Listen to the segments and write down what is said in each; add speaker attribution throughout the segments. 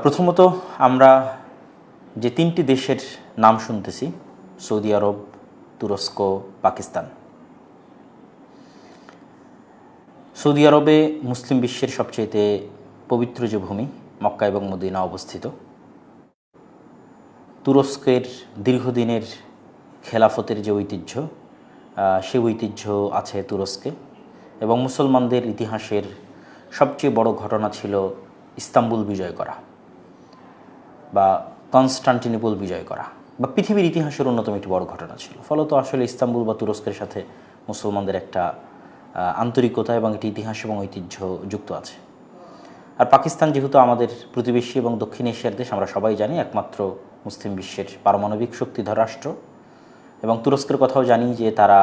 Speaker 1: প্রথমত আমরা যে তিনটি দেশের নাম শুনতেছি, সৌদি আরব, তুরস্ক, পাকিস্তান। সৌদি আরবে মুসলিম বিশ্বের সবচেয়ে পবিত্র যে ভূমি মক্কা এবং মদিনা অবস্থিত। তুরস্কের দীর্ঘদিনের খেলাফতের যে ঐতিহ্য, সেই ঐতিহ্য আছে তুরস্কে। এবং মুসলমানদের ইতিহাসের সবচেয়ে বড় ঘটনা ছিল ইস্তাম্বুল বিজয় করা বা কনস্টান্টিনোপল বিজয় করা, বা পৃথিবীর ইতিহাসের অন্যতম একটি বড় ঘটনা ছিল। ফলত আসলে ইস্তাম্বুল বা তুরস্কের সাথে মুসলমানদের একটা আন্তরিকতা এবং একটি ইতিহাস এবং ঐতিহ্য যুক্ত আছে। আর পাকিস্তান যেহেতু আমাদের প্রতিবেশী এবং দক্ষিণ এশিয়ার দেশ, আমরা সবাই জানি একমাত্র মুসলিম বিশ্বের পারমাণবিক শক্তিধর রাষ্ট্র। এবং তুরস্কের কথাও জানি যে তারা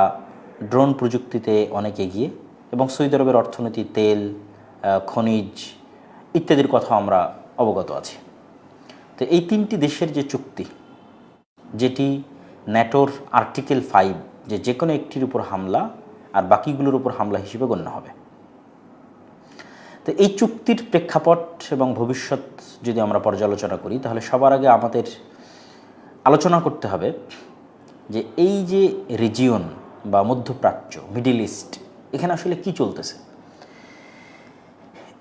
Speaker 1: ড্রোন প্রযুক্তিতে অনেক এগিয়ে, এবং সৌদি আরবের অর্থনীতি, তেল, খনিজ ইত্যাদির কথা আমরা অবগত আছি। তো এই তিনটি দেশের যে চুক্তি, যেটি ন্যাটোর আর্টিকেল 5, যে কোনো একটির উপর হামলা আর বাকিগুলোর উপর হামলা হিসেবে গণ্য হবে। তো এই চুক্তির প্রেক্ষাপট এবং ভবিষ্যৎ যদি আমরা পর্যালোচনা করি, তাহলে সবার আগে আমাদের আলোচনা করতে হবে যে এই যে রিজিয়ন বা মধ্যপ্রাচ্য, মিডল ইস্ট, এখানে আসলে কি চলতেছে।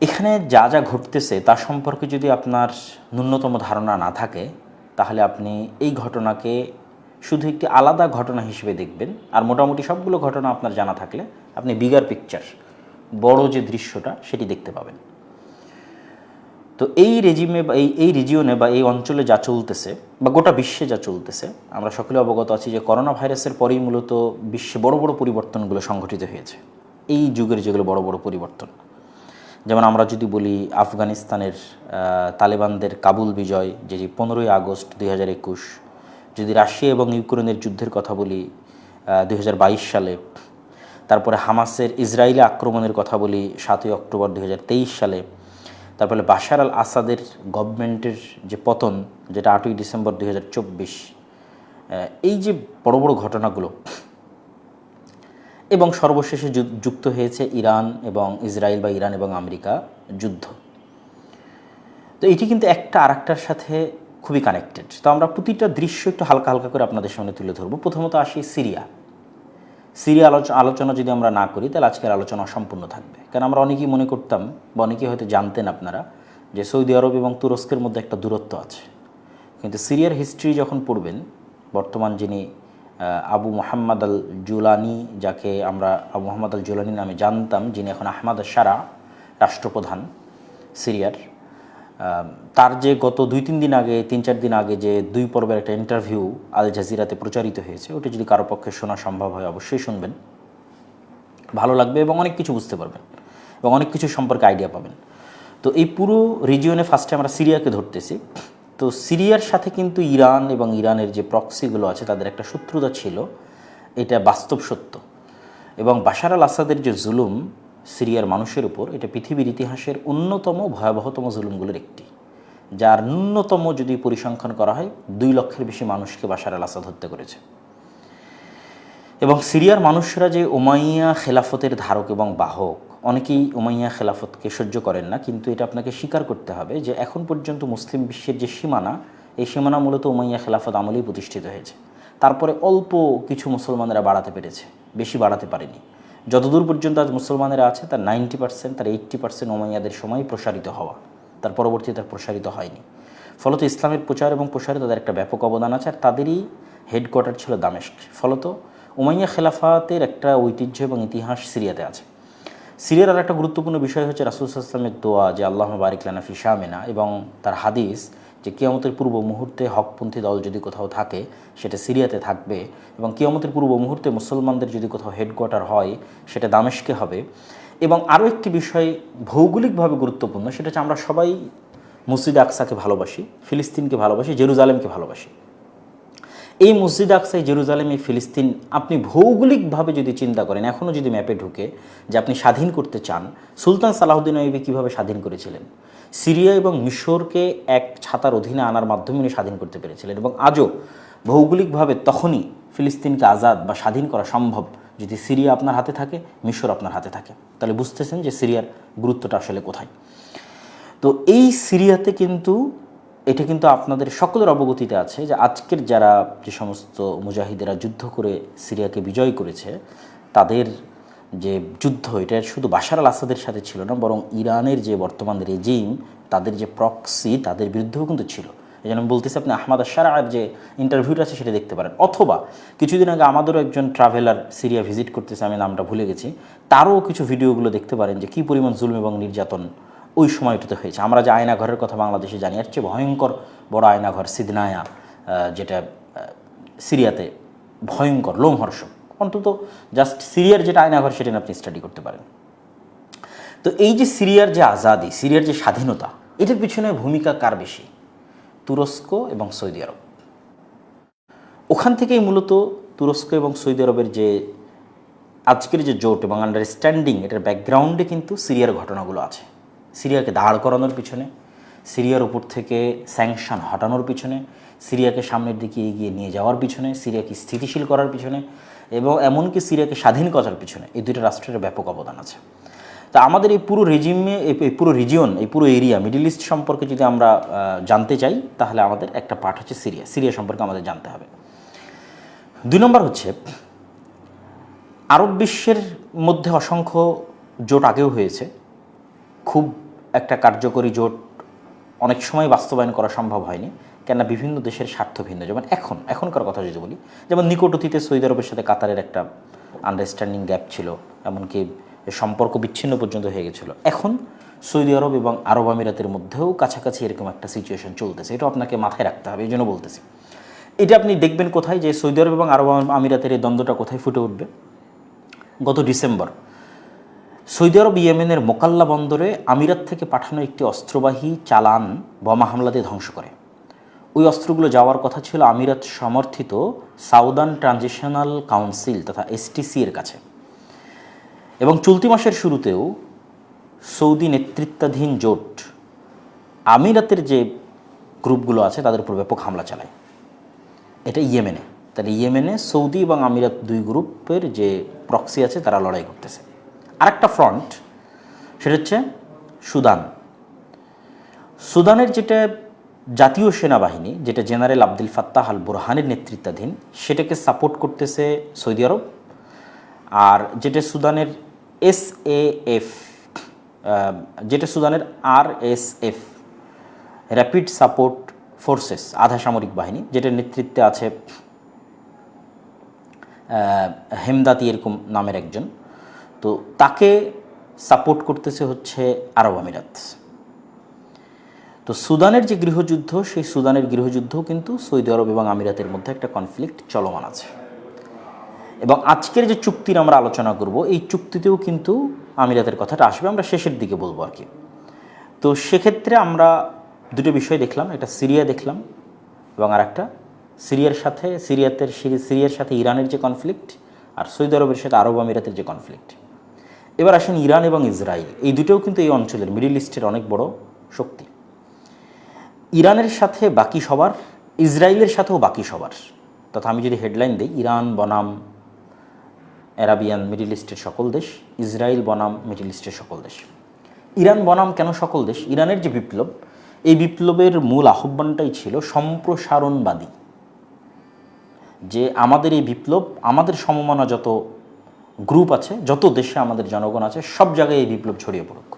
Speaker 1: এখানে যা যা ঘটতেছে তা সম্পর্কে যদি আপনার ন্যূনতম ধারণা না থাকে, তাহলে আপনি এই ঘটনাকে শুধু একটি আলাদা ঘটনা হিসেবে দেখবেন, আর মোটামুটি সবগুলো ঘটনা আপনার জানা থাকলে আপনি বিগার পিকচার, বড় যে দৃশ্যটা, সেটি দেখতে পাবেন। তো এই রেজিমে বা এই রিজিয়নে বা এই অঞ্চলে যা চলতেছে বা গোটা বিশ্বে যা চলতেছে, আমরা সকলে অবগত আছি যে করোনা ভাইরাসের পরেই মূলত বিশ্বে বড় বড় পরিবর্তনগুলো সংঘটিত হয়েছে। এই যুগের যেগুলো বড় বড় পরিবর্তন, যেমন আমরা যদি বলি আফগানিস্তানের তালেবানদের কাবুল বিজয়, যেটি 15ই আগস্ট 2021, যদি রাশিয়া এবং ইউক্রেনের যুদ্ধের কথা বলি 2022 সালে, তারপরে হামাসের ইসরায়েলে আক্রমণের কথা বলি 7ই অক্টোবর 2023 সালে, তারপরে বাশার আল আসাদের গভর্নমেন্টের যে পতন, যেটা 8ই ডিসেম্বর 2024, এই যে বড় বড় ঘটনাগুলো, এবং সর্বশেষে যুক্ত হয়েছে ইরান এবং ইসরায়েল বা ইরান এবং আমেরিকা যুদ্ধ। তো এটি কিন্তু একটা আরেকটার সাথে খুবই কানেক্টেড। তো আমরা প্রতিটা দৃশ্য একটু হালকা হালকা করে আপনাদের সামনে তুলে ধরবো। প্রথমত আসি সিরিয়া আলোচনা যদি আমরা না করি, তাহলে আজকের আলোচনা অসম্পূর্ণ থাকবে। কারণ আমরা অনেকেই মনে করতাম বা অনেকেই হয়তো জানতেন আপনারা যে সৌদি আরব এবং তুরস্কের মধ্যে একটা দূরত্ব আছে। কিন্তু সিরিয়ার হিস্ট্রি যখন পড়বেন, বর্তমান যিনি আবু মোহাম্মদ আল জুলানি, যাকে আমরা আবু মোহাম্মদ আল জুলানি নামে জানতাম, যিনি এখন আহমাদ শারা রাষ্ট্রপ্রধান সিরিয়ার, তার যে গত 2-3 দিন আগে, 3-4 দিন আগে যে 2 পর্বের একটা ইন্টারভিউ আল জাজিরাতে প্রচারিত হয়েছে, ওটি যদি কারো পক্ষে শোনা সম্ভব হয় অবশ্যই শুনবেন, ভালো লাগবে এবং অনেক কিছু বুঝতে পারবেন এবং অনেক কিছু সম্পর্কে আইডিয়া পাবেন। তো এই পুরো রিজিয়নে ফার্স্টে আমরা সিরিয়াকে ধরতেছি। তো সিরিয়ার সাথে কিন্তু ইরান এবং ইরানের যে প্রক্সিগুলো আছে, তাদের একটা শত্রুতা ছিল, এটা বাস্তব সত্য। এবং বাশার আল আসাদের যে জুলুম সিরিয়ার মানুষের উপর, এটা পৃথিবীর ইতিহাসের অন্যতম ভয়াবহতম জুলুমগুলোর একটি, যার ন্যূনতম যদি পরিসংখ্যান করা হয় 2 লক্ষের বেশি মানুষকে বাশার আল আসাদ হত্যা করেছে। এবং সিরিয়ার মানুষরা যে উমাইয়া খেলাফতের ধারক এবং বাহক, অনেকেই উমাইয়া খেলাফতকে সহ্য করেন না, কিন্তু এটা আপনাকে স্বীকার করতে হবে যে এখন পর্যন্ত মুসলিম বিশ্বের যে সীমানা, এই সীমানা মূলত উমাইয়া খেলাফত আমলেই প্রতিষ্ঠিত হয়েছে। তারপরে অল্প কিছু মুসলমানেরা বাড়াতে পেরেছে, বেশি বাড়াতে পারেনি। যতদূর পর্যন্ত আজ মুসলমানেরা আছে, তার 90%, তার 80% উমাইয়াদের সময় প্রসারিত হওয়া, তার পরবর্তীতে তার প্রসারিত হয়নি। ফলত ইসলামের প্রচার এবং প্রসারে তাদের একটা ব্যাপক অবদান আছে, আর তাদেরই হেডকোয়ার্টার ছিল দামেস্ক। ফলত উমাইয়া খেলাফতের একটা ঐতিহ্য এবং ইতিহাস সিরিয়াতে আছে। সিরিয়ার আর একটা গুরুত্বপূর্ণ বিষয় হচ্ছে রাসূল সাল্লাল্লাহু আলাইহি ওয়াসাল্লামের দোয়া, যে আল্লাহুম্মা বারিক লানা ফি শামিনা, এবং তার হাদিস যে কিয়ামতের পূর্ব মুহূর্তে হকপন্থী দল যদি কোথাও থাকে, সেটা সিরিয়াতে থাকবে, এবং কিয়ামতের পূর্ব মুহূর্তে মুসলমানদের যদি কোথাও হেডকোয়ার্টার হয়, সেটা দামেস্কে হবে। এবং আরও একটি বিষয় ভৌগোলিকভাবে গুরুত্বপূর্ণ, সেটা হচ্ছে আমরা সবাই মসজিদ আকসাকে ভালোবাসি, ফিলিস্তিনকে ভালোবাসি, জেরুজালেমকে ভালোবাসি। এই মসজিদ আকসা, জেরুজালেম, এই ফিলিস্তিন, আপনি ভৌগোলিকভাবে যদি চিন্তা করেন, এখনও যদি ম্যাপে ঢুকে যে আপনি স্বাধীন করতে চান, সুলতান সালাহুদ্দিন আইয়ুবী কীভাবে স্বাধীন করেছিলেন, সিরিয়া এবং মিশরকে এক ছাতার অধীনে আনার মাধ্যমে উনি স্বাধীন করতে পেরেছিলেন। এবং আজও ভৌগোলিকভাবে তখনই ফিলিস্তিনকে আজাদ বা স্বাধীন করা সম্ভব যদি সিরিয়া আপনার হাতে থাকে, মিশর আপনার হাতে থাকে। তাহলে বুঝতেছেন যে সিরিয়ার গুরুত্বটা আসলে কোথায়। তো তো এই সিরিয়াতে কিন্তু এটা কিন্তু আপনাদের সকলের অবগতিতে আছে যে আজকের যারা যে সমস্ত মুজাহিদেরা যুদ্ধ করে সিরিয়াকে বিজয় করেছে, তাদের যে যুদ্ধ এটা শুধু বাশার আল আসাদের সাথে ছিল না, বরং ইরানের যে বর্তমান রেজিম, তাদের যে প্রক্সি, তাদের বিরুদ্ধেও কিন্তু ছিল। এই জন্য আমি বলতেছি, আপনি আহমাদ আশ-শারা'র যে ইন্টারভিউটা আছে সেটা দেখতে পারেন, অথবা কিছুদিন আগে আমাদেরও একজন ট্রাভেলার সিরিয়া ভিজিট করতেছে, আমি নামটা ভুলে গেছি, তারও কিছু ভিডিওগুলো দেখতে পারেন যে কী পরিমাণ জুলুম এবং নির্যাতন ওই সময়টাতে হয়েছে। আমরা যে আয়নাঘরের কথা বাংলাদেশে জানি, এর চেয়ে ভয়ঙ্কর বড় আয়নাঘর সিদনায়া, যেটা সিরিয়াতে ভয়ঙ্কর লোমহর্ষক। অন্তত জাস্ট সিরিয়ার যেটা আয়নাঘর সেটা আপনি স্টাডি করতে পারেন। তো এই যে সিরিয়ার যে আজাদি, সিরিয়ার যে স্বাধীনতা, এটার পিছনে ভূমিকা কার বেশি? তুরস্ক এবং সৌদি আরব। ওখান থেকেই মূলত তুরস্ক এবং সৌদি আরবের যে আজকের যে জোট এবং আন্ডারস্ট্যান্ডিং, এটার ব্যাকগ্রাউন্ডে কিন্তু সিরিয়ার ঘটনাগুলো আছে। সিরিয়াকে দাঁড় করানোর পিছনে, সিরিয়ার উপর থেকে স্যাংশন হটানোর পিছনে, সিরিয়াকে সামনের দিকে এগিয়ে নিয়ে যাওয়ার পিছনে, সিরিয়াকে স্থিতিশীল করার পিছনে এবং এমনকি সিরিয়াকে স্বাধীন করার পিছনে এই দুটো রাষ্ট্রের ব্যাপক অবদান আছে। তা আমাদের এই পুরো রেজিমে, এই পুরো রিজিয়ন, এই পুরো এরিয়া, মিডল ইস্ট সম্পর্কে যদি আমরা জানতে চাই, তাহলে আমাদের একটা পার্ট হচ্ছে সিরিয়া। সিরিয়া সম্পর্কে আমাদের জানতে হবে। 2 নম্বর হচ্ছে, আরব বিশ্বের মধ্যে অসংখ্য জোট আগেও হয়েছে, খুব একটা কার্যকরী জোট অনেক সময় বাস্তবায়ন করা সম্ভব হয়নি, কেননা বিভিন্ন দেশের স্বার্থ ভিন্ন। যেমন এখনকার কথা যদি বলি, যেমন নিকট অতীতে সৌদি আরবের সাথে কাতারের একটা আন্ডারস্ট্যান্ডিং গ্যাপ ছিল, এমনকি সম্পর্ক বিচ্ছিন্ন পর্যন্ত হয়ে গেছিলো। এখন সৌদি আরব এবং আরব আমিরাতের মধ্যেও কাছাকাছি এরকম একটা সিচুয়েশন চলতেছে। এটা আপনাকে মাথায় রাখতে হবে, এই জন্য বলতেছি। এটা আপনি দেখবেন কোথায়, যে সৌদি আরব এবং আরব আমিরাতের এই দ্বন্দ্বটা কোথায় ফুটে উঠবে। গত ডিসেম্বর সৌদি আরব ইয়েমেনের মোকাল্লা বন্দরে আমিরাত থেকে পাঠানো একটি অস্ত্রবাহী চালান বোমা হামলা দিয়ে ধ্বংস করে। ওই অস্ত্রগুলো যাওয়ার কথা ছিল আমিরাত সমর্থিত সাউদার্ন ট্রানজিশনাল কাউন্সিল তথা এসটিসি এর কাছে। এবং চলতি মাসের শুরুতেও সৌদি নেতৃত্বাধীন জোট আমিরাতের যে গ্রুপগুলো আছে তাদের উপর ব্যাপক হামলা চালায়। এটা ইয়েমেনে। তাহলে ইয়েমেনে সৌদি এবং আমিরাত 2 গ্রুপের যে প্রক্সি আছে তারা লড়াই করতেছে। আরেকটা ফ্রন্ট, সেটা হচ্ছে সুদান। সুদানের যেটা জাতীয় সেনাবাহিনী, যেটা জেনারেল আব্দুল ফাত্তাহ আল বুরহানের নেতৃত্বাধীন, সেটাকে সাপোর্ট করতেছে সৌদি আরব। আর যেটা সুদানের এসএএফ, যেটা সুদানের আরএসএফ, র্যাপিড সাপোর্ট ফোর্সেস, আধা সামরিক বাহিনী, যেটার নেতৃত্বে আছে হেমদাতি এরকম নামের একজন, তো তাকে সাপোর্ট করতেছে হচ্ছে আরব আমিরাত। তো সুদানের যে গৃহযুদ্ধ, সেই সুদানের গৃহযুদ্ধও কিন্তু সৌদি আরব এবং আমিরাতের মধ্যে একটা কনফ্লিক্ট চলমান আছে। এবং আজকের যে চুক্তির আমরা আলোচনা করব, এই চুক্তিতেও কিন্তু আমিরাতের কথাটা আসবে, আমরা শেষের দিকে বলবো আর কি। তো সেক্ষেত্রে আমরা 2টো বিষয় দেখলাম, একটা সিরিয়া দেখলাম এবং আর একটা সিরিয়ার সাথে ইরানের যে কনফ্লিক্ট, আর সৌদি আরবের সাথে আরব আমিরাতের যে কনফ্লিক্ট। এবার আসেন ইরান এবং ইসরায়েল, এই দুটোও কিন্তু এই অঞ্চলের মিডল ইস্টের অনেক বড় শক্তি। ইরানের সাথে বাকি সবার, ইসরায়েলের সাথেও বাকি সবার, তথা আমি যদি হেডলাইন দিই, ইরান বনাম অ্যারাবিয়ান মিডল ইস্টের সকল দেশ, ইসরায়েল বনাম মিডল ইস্টের সকল দেশ। ইরান বনাম কেন সকল দেশ? ইরানের যে বিপ্লব, এই বিপ্লবের মূল আহ্বানটাই ছিল সম্প্রসারণবাদী, যে আমাদের এই বিপ্লব, আমাদের সমমনা যত গ্রুপ আছে, যত দেশে আমাদের জনগণ আছে, সব জায়গায় এই বিপ্লব ছড়িয়ে পড়ুক।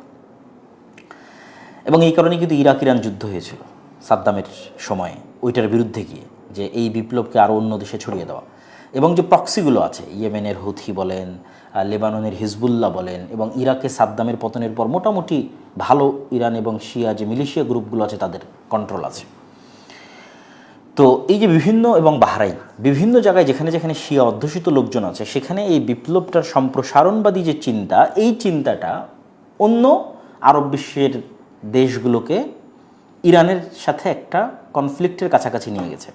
Speaker 1: এবং এই কারণে কিন্তু ইরাক ইরান যুদ্ধ হয়েছিল সাদ্দামের সময়ে, ওইটার বিরুদ্ধে গিয়ে, যে এই বিপ্লবকে আরও অন্য দেশে ছড়িয়ে দেওয়া। এবং যে প্রক্সিগুলো আছে, ইয়েমেনের হুথি বলেন, লেবাননের হিজবুল্লাহ বলেন, এবং ইরাকে সাদ্দামের পতনের পর মোটামুটি ভালো ইরান এবং শিয়া যে মিলিশিয়া গ্রুপগুলো আছে তাদের কন্ট্রোল আছে। তো এই যে বিভিন্ন, এবং বাহরাইন, বিভিন্ন জায়গায় যেখানে যেখানে শিয়া অধ্যুষিত লোকজন আছে, সেখানে এই বিপ্লবটার সম্প্রসারণবাদী যে চিন্তা, এই চিন্তাটা অন্য আরব বিশ্বের দেশগুলোকে ইরানের সাথে একটা কনফ্লিক্টের কাছাকাছি নিয়ে গেছে।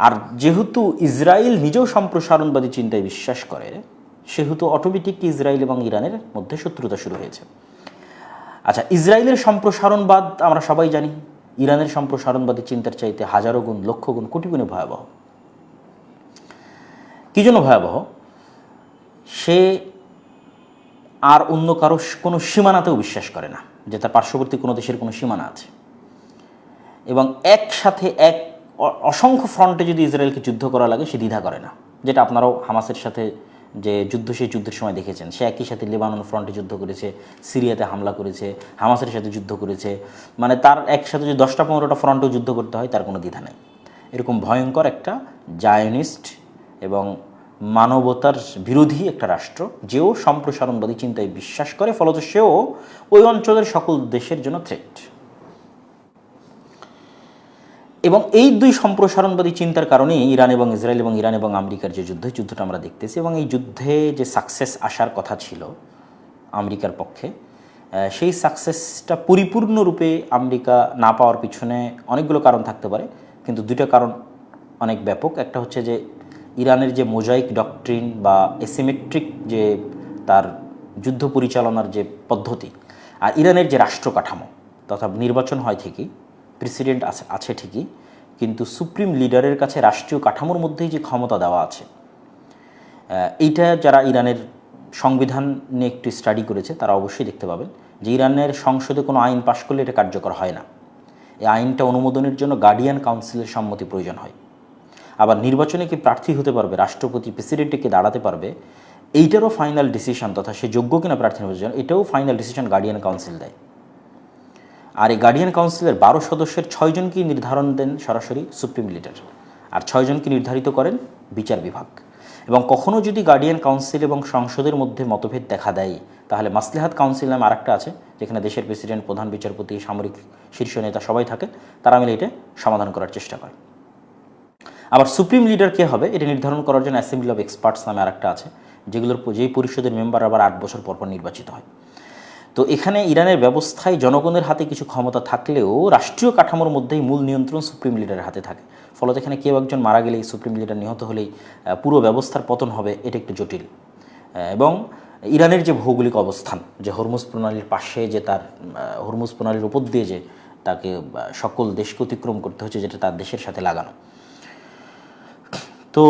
Speaker 1: আর যেহেতু ইসরায়েল নিজেও সম্প্রসারণবাদী চিন্তায় বিশ্বাস করে, সেহেতু অটোমেটিক ইসরায়েল এবং ইরানের মধ্যে শত্রুতা শুরু হয়েছে। আচ্ছা, ইসরায়েলের সম্প্রসারণবাদ আমরা সবাই জানি ইরানের সম্প্রসারণবাদী চিন্তার চাইতে হাজারো গুণ, লক্ষ গুণ, কোটি গুণে ভয়াবহ। কী জন্য ভয়াবহ? সে আর অন্য কারো কোনো সীমানাতেও বিশ্বাস করে না। যে তার পার্শ্ববর্তী কোনো দেশের কোনো সীমানা আছে, এবং একসাথে অসংখ্য ফ্রন্টে যদি ইসরায়েলকে যুদ্ধ করা লাগে সে দ্বিধা করে না, যেটা আপনারাও হামাসের সাথে যে যুদ্ধ, সেই যুদ্ধের সময় দেখেছেন। সে একই সাথে লেবানন ফ্রন্টে যুদ্ধ করেছে, সিরিয়াতে হামলা করেছে, হামাসের সাথে যুদ্ধ করেছে, মানে তার একসাথে যদি 10টা-15টা ফ্রন্টেও যুদ্ধ করতে হয় তার কোনো দ্বিধা নেই। এরকম ভয়ঙ্কর একটা জায়নিস্ট এবং মানবতার বিরোধী একটা রাষ্ট্র, যেও সম্প্রসারণবাদী চিন্তায় বিশ্বাস করে, ফলত সেও ওই অঞ্চলের সকল দেশের জন্য থ্রেট। এবং এই দুই সম্প্রসারণবাদী চিন্তার কারণেই ইরান এবং ইসরায়েল এবং ইরান এবং আমেরিকার যে যুদ্ধটা আমরা দেখতেছি, এবং এই যুদ্ধে যে সাকসেস আসার কথা ছিল আমেরিকার পক্ষে, সেই সাকসেসটা পরিপূর্ণরূপে আমেরিকা না পাওয়ার পিছনে অনেকগুলো কারণ থাকতে পারে, কিন্তু দুইটা কারণ অনেক ব্যাপক। একটা হচ্ছে যে ইরানের যে মোজাইক ডক্ট্রিন বা এসিমেট্রিক যে তার যুদ্ধ পরিচালনার যে পদ্ধতি, আর ইরানের যে রাষ্ট্র কাঠামো, তথা নির্বাচন হয় ঠিকই, প্রেসিডেন্ট আছে ঠিকই, কিন্তু সুপ্রিম লিডারের কাছে রাষ্ট্রীয় কাঠামোর মধ্যেই যে ক্ষমতা দেওয়া আছে, এইটা যারা ইরানের সংবিধান নিয়ে একটু স্টাডি করেছে তারা অবশ্যই দেখতে পাবেন যে ইরানের সংসদে কোনো আইন পাশ করলে এটা কার্যকর হয় না। এই আইনটা অনুমোদনের জন্য গার্ডিয়ান কাউন্সিলের সম্মতি প্রয়োজন হয়। আবার নির্বাচনে কি প্রার্থী হতে পারবে, রাষ্ট্রপতি প্রেসিডেন্টে কি দাঁড়াতে পারবে, এইটারও ফাইনাল ডিসিশন, তথা সে যোগ্য কিনা প্রার্থী নির্বাচন, এটাও ফাইনাল ডিসিশন গার্ডিয়ান কাউন্সিল দেয়। আর এই গার্ডিয়ান কাউন্সিলের 12 সদস্যের 6 জনকেই নির্ধারণ দেন সরাসরি সুপ্রিম লিডার, আর 6 জনকে নির্ধারিত করেন বিচার বিভাগ। এবং কখনও যদি গার্ডিয়ান কাউন্সিল এবং সংসদের মধ্যে মতভেদ দেখা দেয়, তাহলে মাসলিহাত কাউন্সিল নামে আরেকটা আছে, যেখানে দেশের প্রেসিডেন্ট, প্রধান বিচারপতি, সামরিক শীর্ষ নেতা সবাই থাকে, তারা মিলে এটা সমাধান করার চেষ্টা করে। আবার সুপ্রিম লিডার কে হবে এটা নির্ধারণ করার জন্য অ্যাসেম্বলি অফ এক্সপার্টস নামে আরেকটা আছে, যেই পরিষদের মেম্বার আবার 8 বছর পর নির্বাচিত হয়। তো এখানে ইরানের ব্যবস্থায় জনগণের হাতে কিছু ক্ষমতা থাকলেও রাষ্ট্রীয় কাঠামোর মধ্যেই মূল নিয়ন্ত্রণ সুপ্রিম লিডারের হাতে থাকে। ফলত এখানে কেউ একজন মারা গেলেই, সুপ্রিম লিডার নিহত হলেই পুরো ব্যবস্থার পতন হবে, এটা একটু জটিল। এবং ইরানের যে ভৌগোলিক অবস্থান, যে হরমুজ প্রণালীর পাশে, যে তার হরমুজ প্রণালীর উপর দিয়ে যে তাকে সকল দেশকে অতিক্রম করতে হচ্ছে, যেটা তার দেশের সাথে লাগানো। তো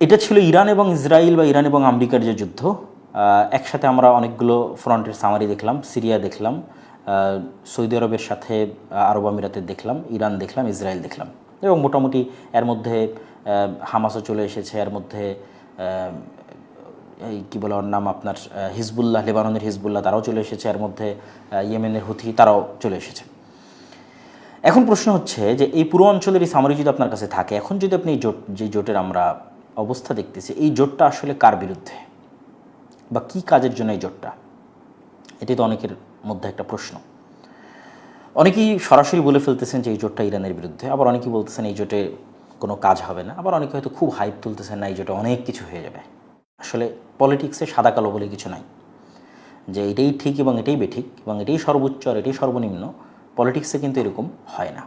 Speaker 1: এটা ছিল ইরান এবং ইসরায়েল বা ইরান এবং আমেরিকার যে যুদ্ধ। একসাথে আমরা অনেকগুলো ফ্রন্টের সামারি দেখলাম, সিরিয়া দেখলাম, সৌদি আরবের সাথে আরব আমিরাতের দেখলাম, ইরান দেখলাম, ইসরায়েল দেখলাম, এবং মোটামুটি এর মধ্যে হামাসও চলে এসেছে, এর মধ্যে এই কী বলে ওর নাম আপনার হিজবুল্লাহ, লেবাননের হিজবুল্লাহ, তারাও চলে এসেছে, এর মধ্যে ইয়েমেনের হুথি, তারাও চলে এসেছে। এখন প্রশ্ন হচ্ছে যে এই পুরো অঞ্চলের এই সামারি যদি আপনার কাছে থাকে, এখন যদি আপনি যে জোটের আমরা অবস্থা দেখতেছি, এই জোটটা আসলে কার বিরুদ্ধে বা কী কাজের জন্য এই জোটটা, এটাই তো অনেকের মধ্যে একটা প্রশ্ন। অনেকেই সরাসরি বলে ফেলতেছেন যে এই জোটটা ইরানের বিরুদ্ধে, আবার অনেকেই বলতেছেন এই জোটে কোনো কাজ হবে না, আবার অনেকে হয়তো খুব হাইপ তুলতেছেন না, এই জোটে অনেক কিছু হয়ে যাবে। আসলে পলিটিক্সে সাদা কালো বলে কিছু নাই, যে এটাই ঠিক এবং এটাই বেঠিক এবং এটাই সর্বোচ্চ আর এটাই সর্বনিম্ন। পলিটিক্সে কিন্তু এরকম হয় না,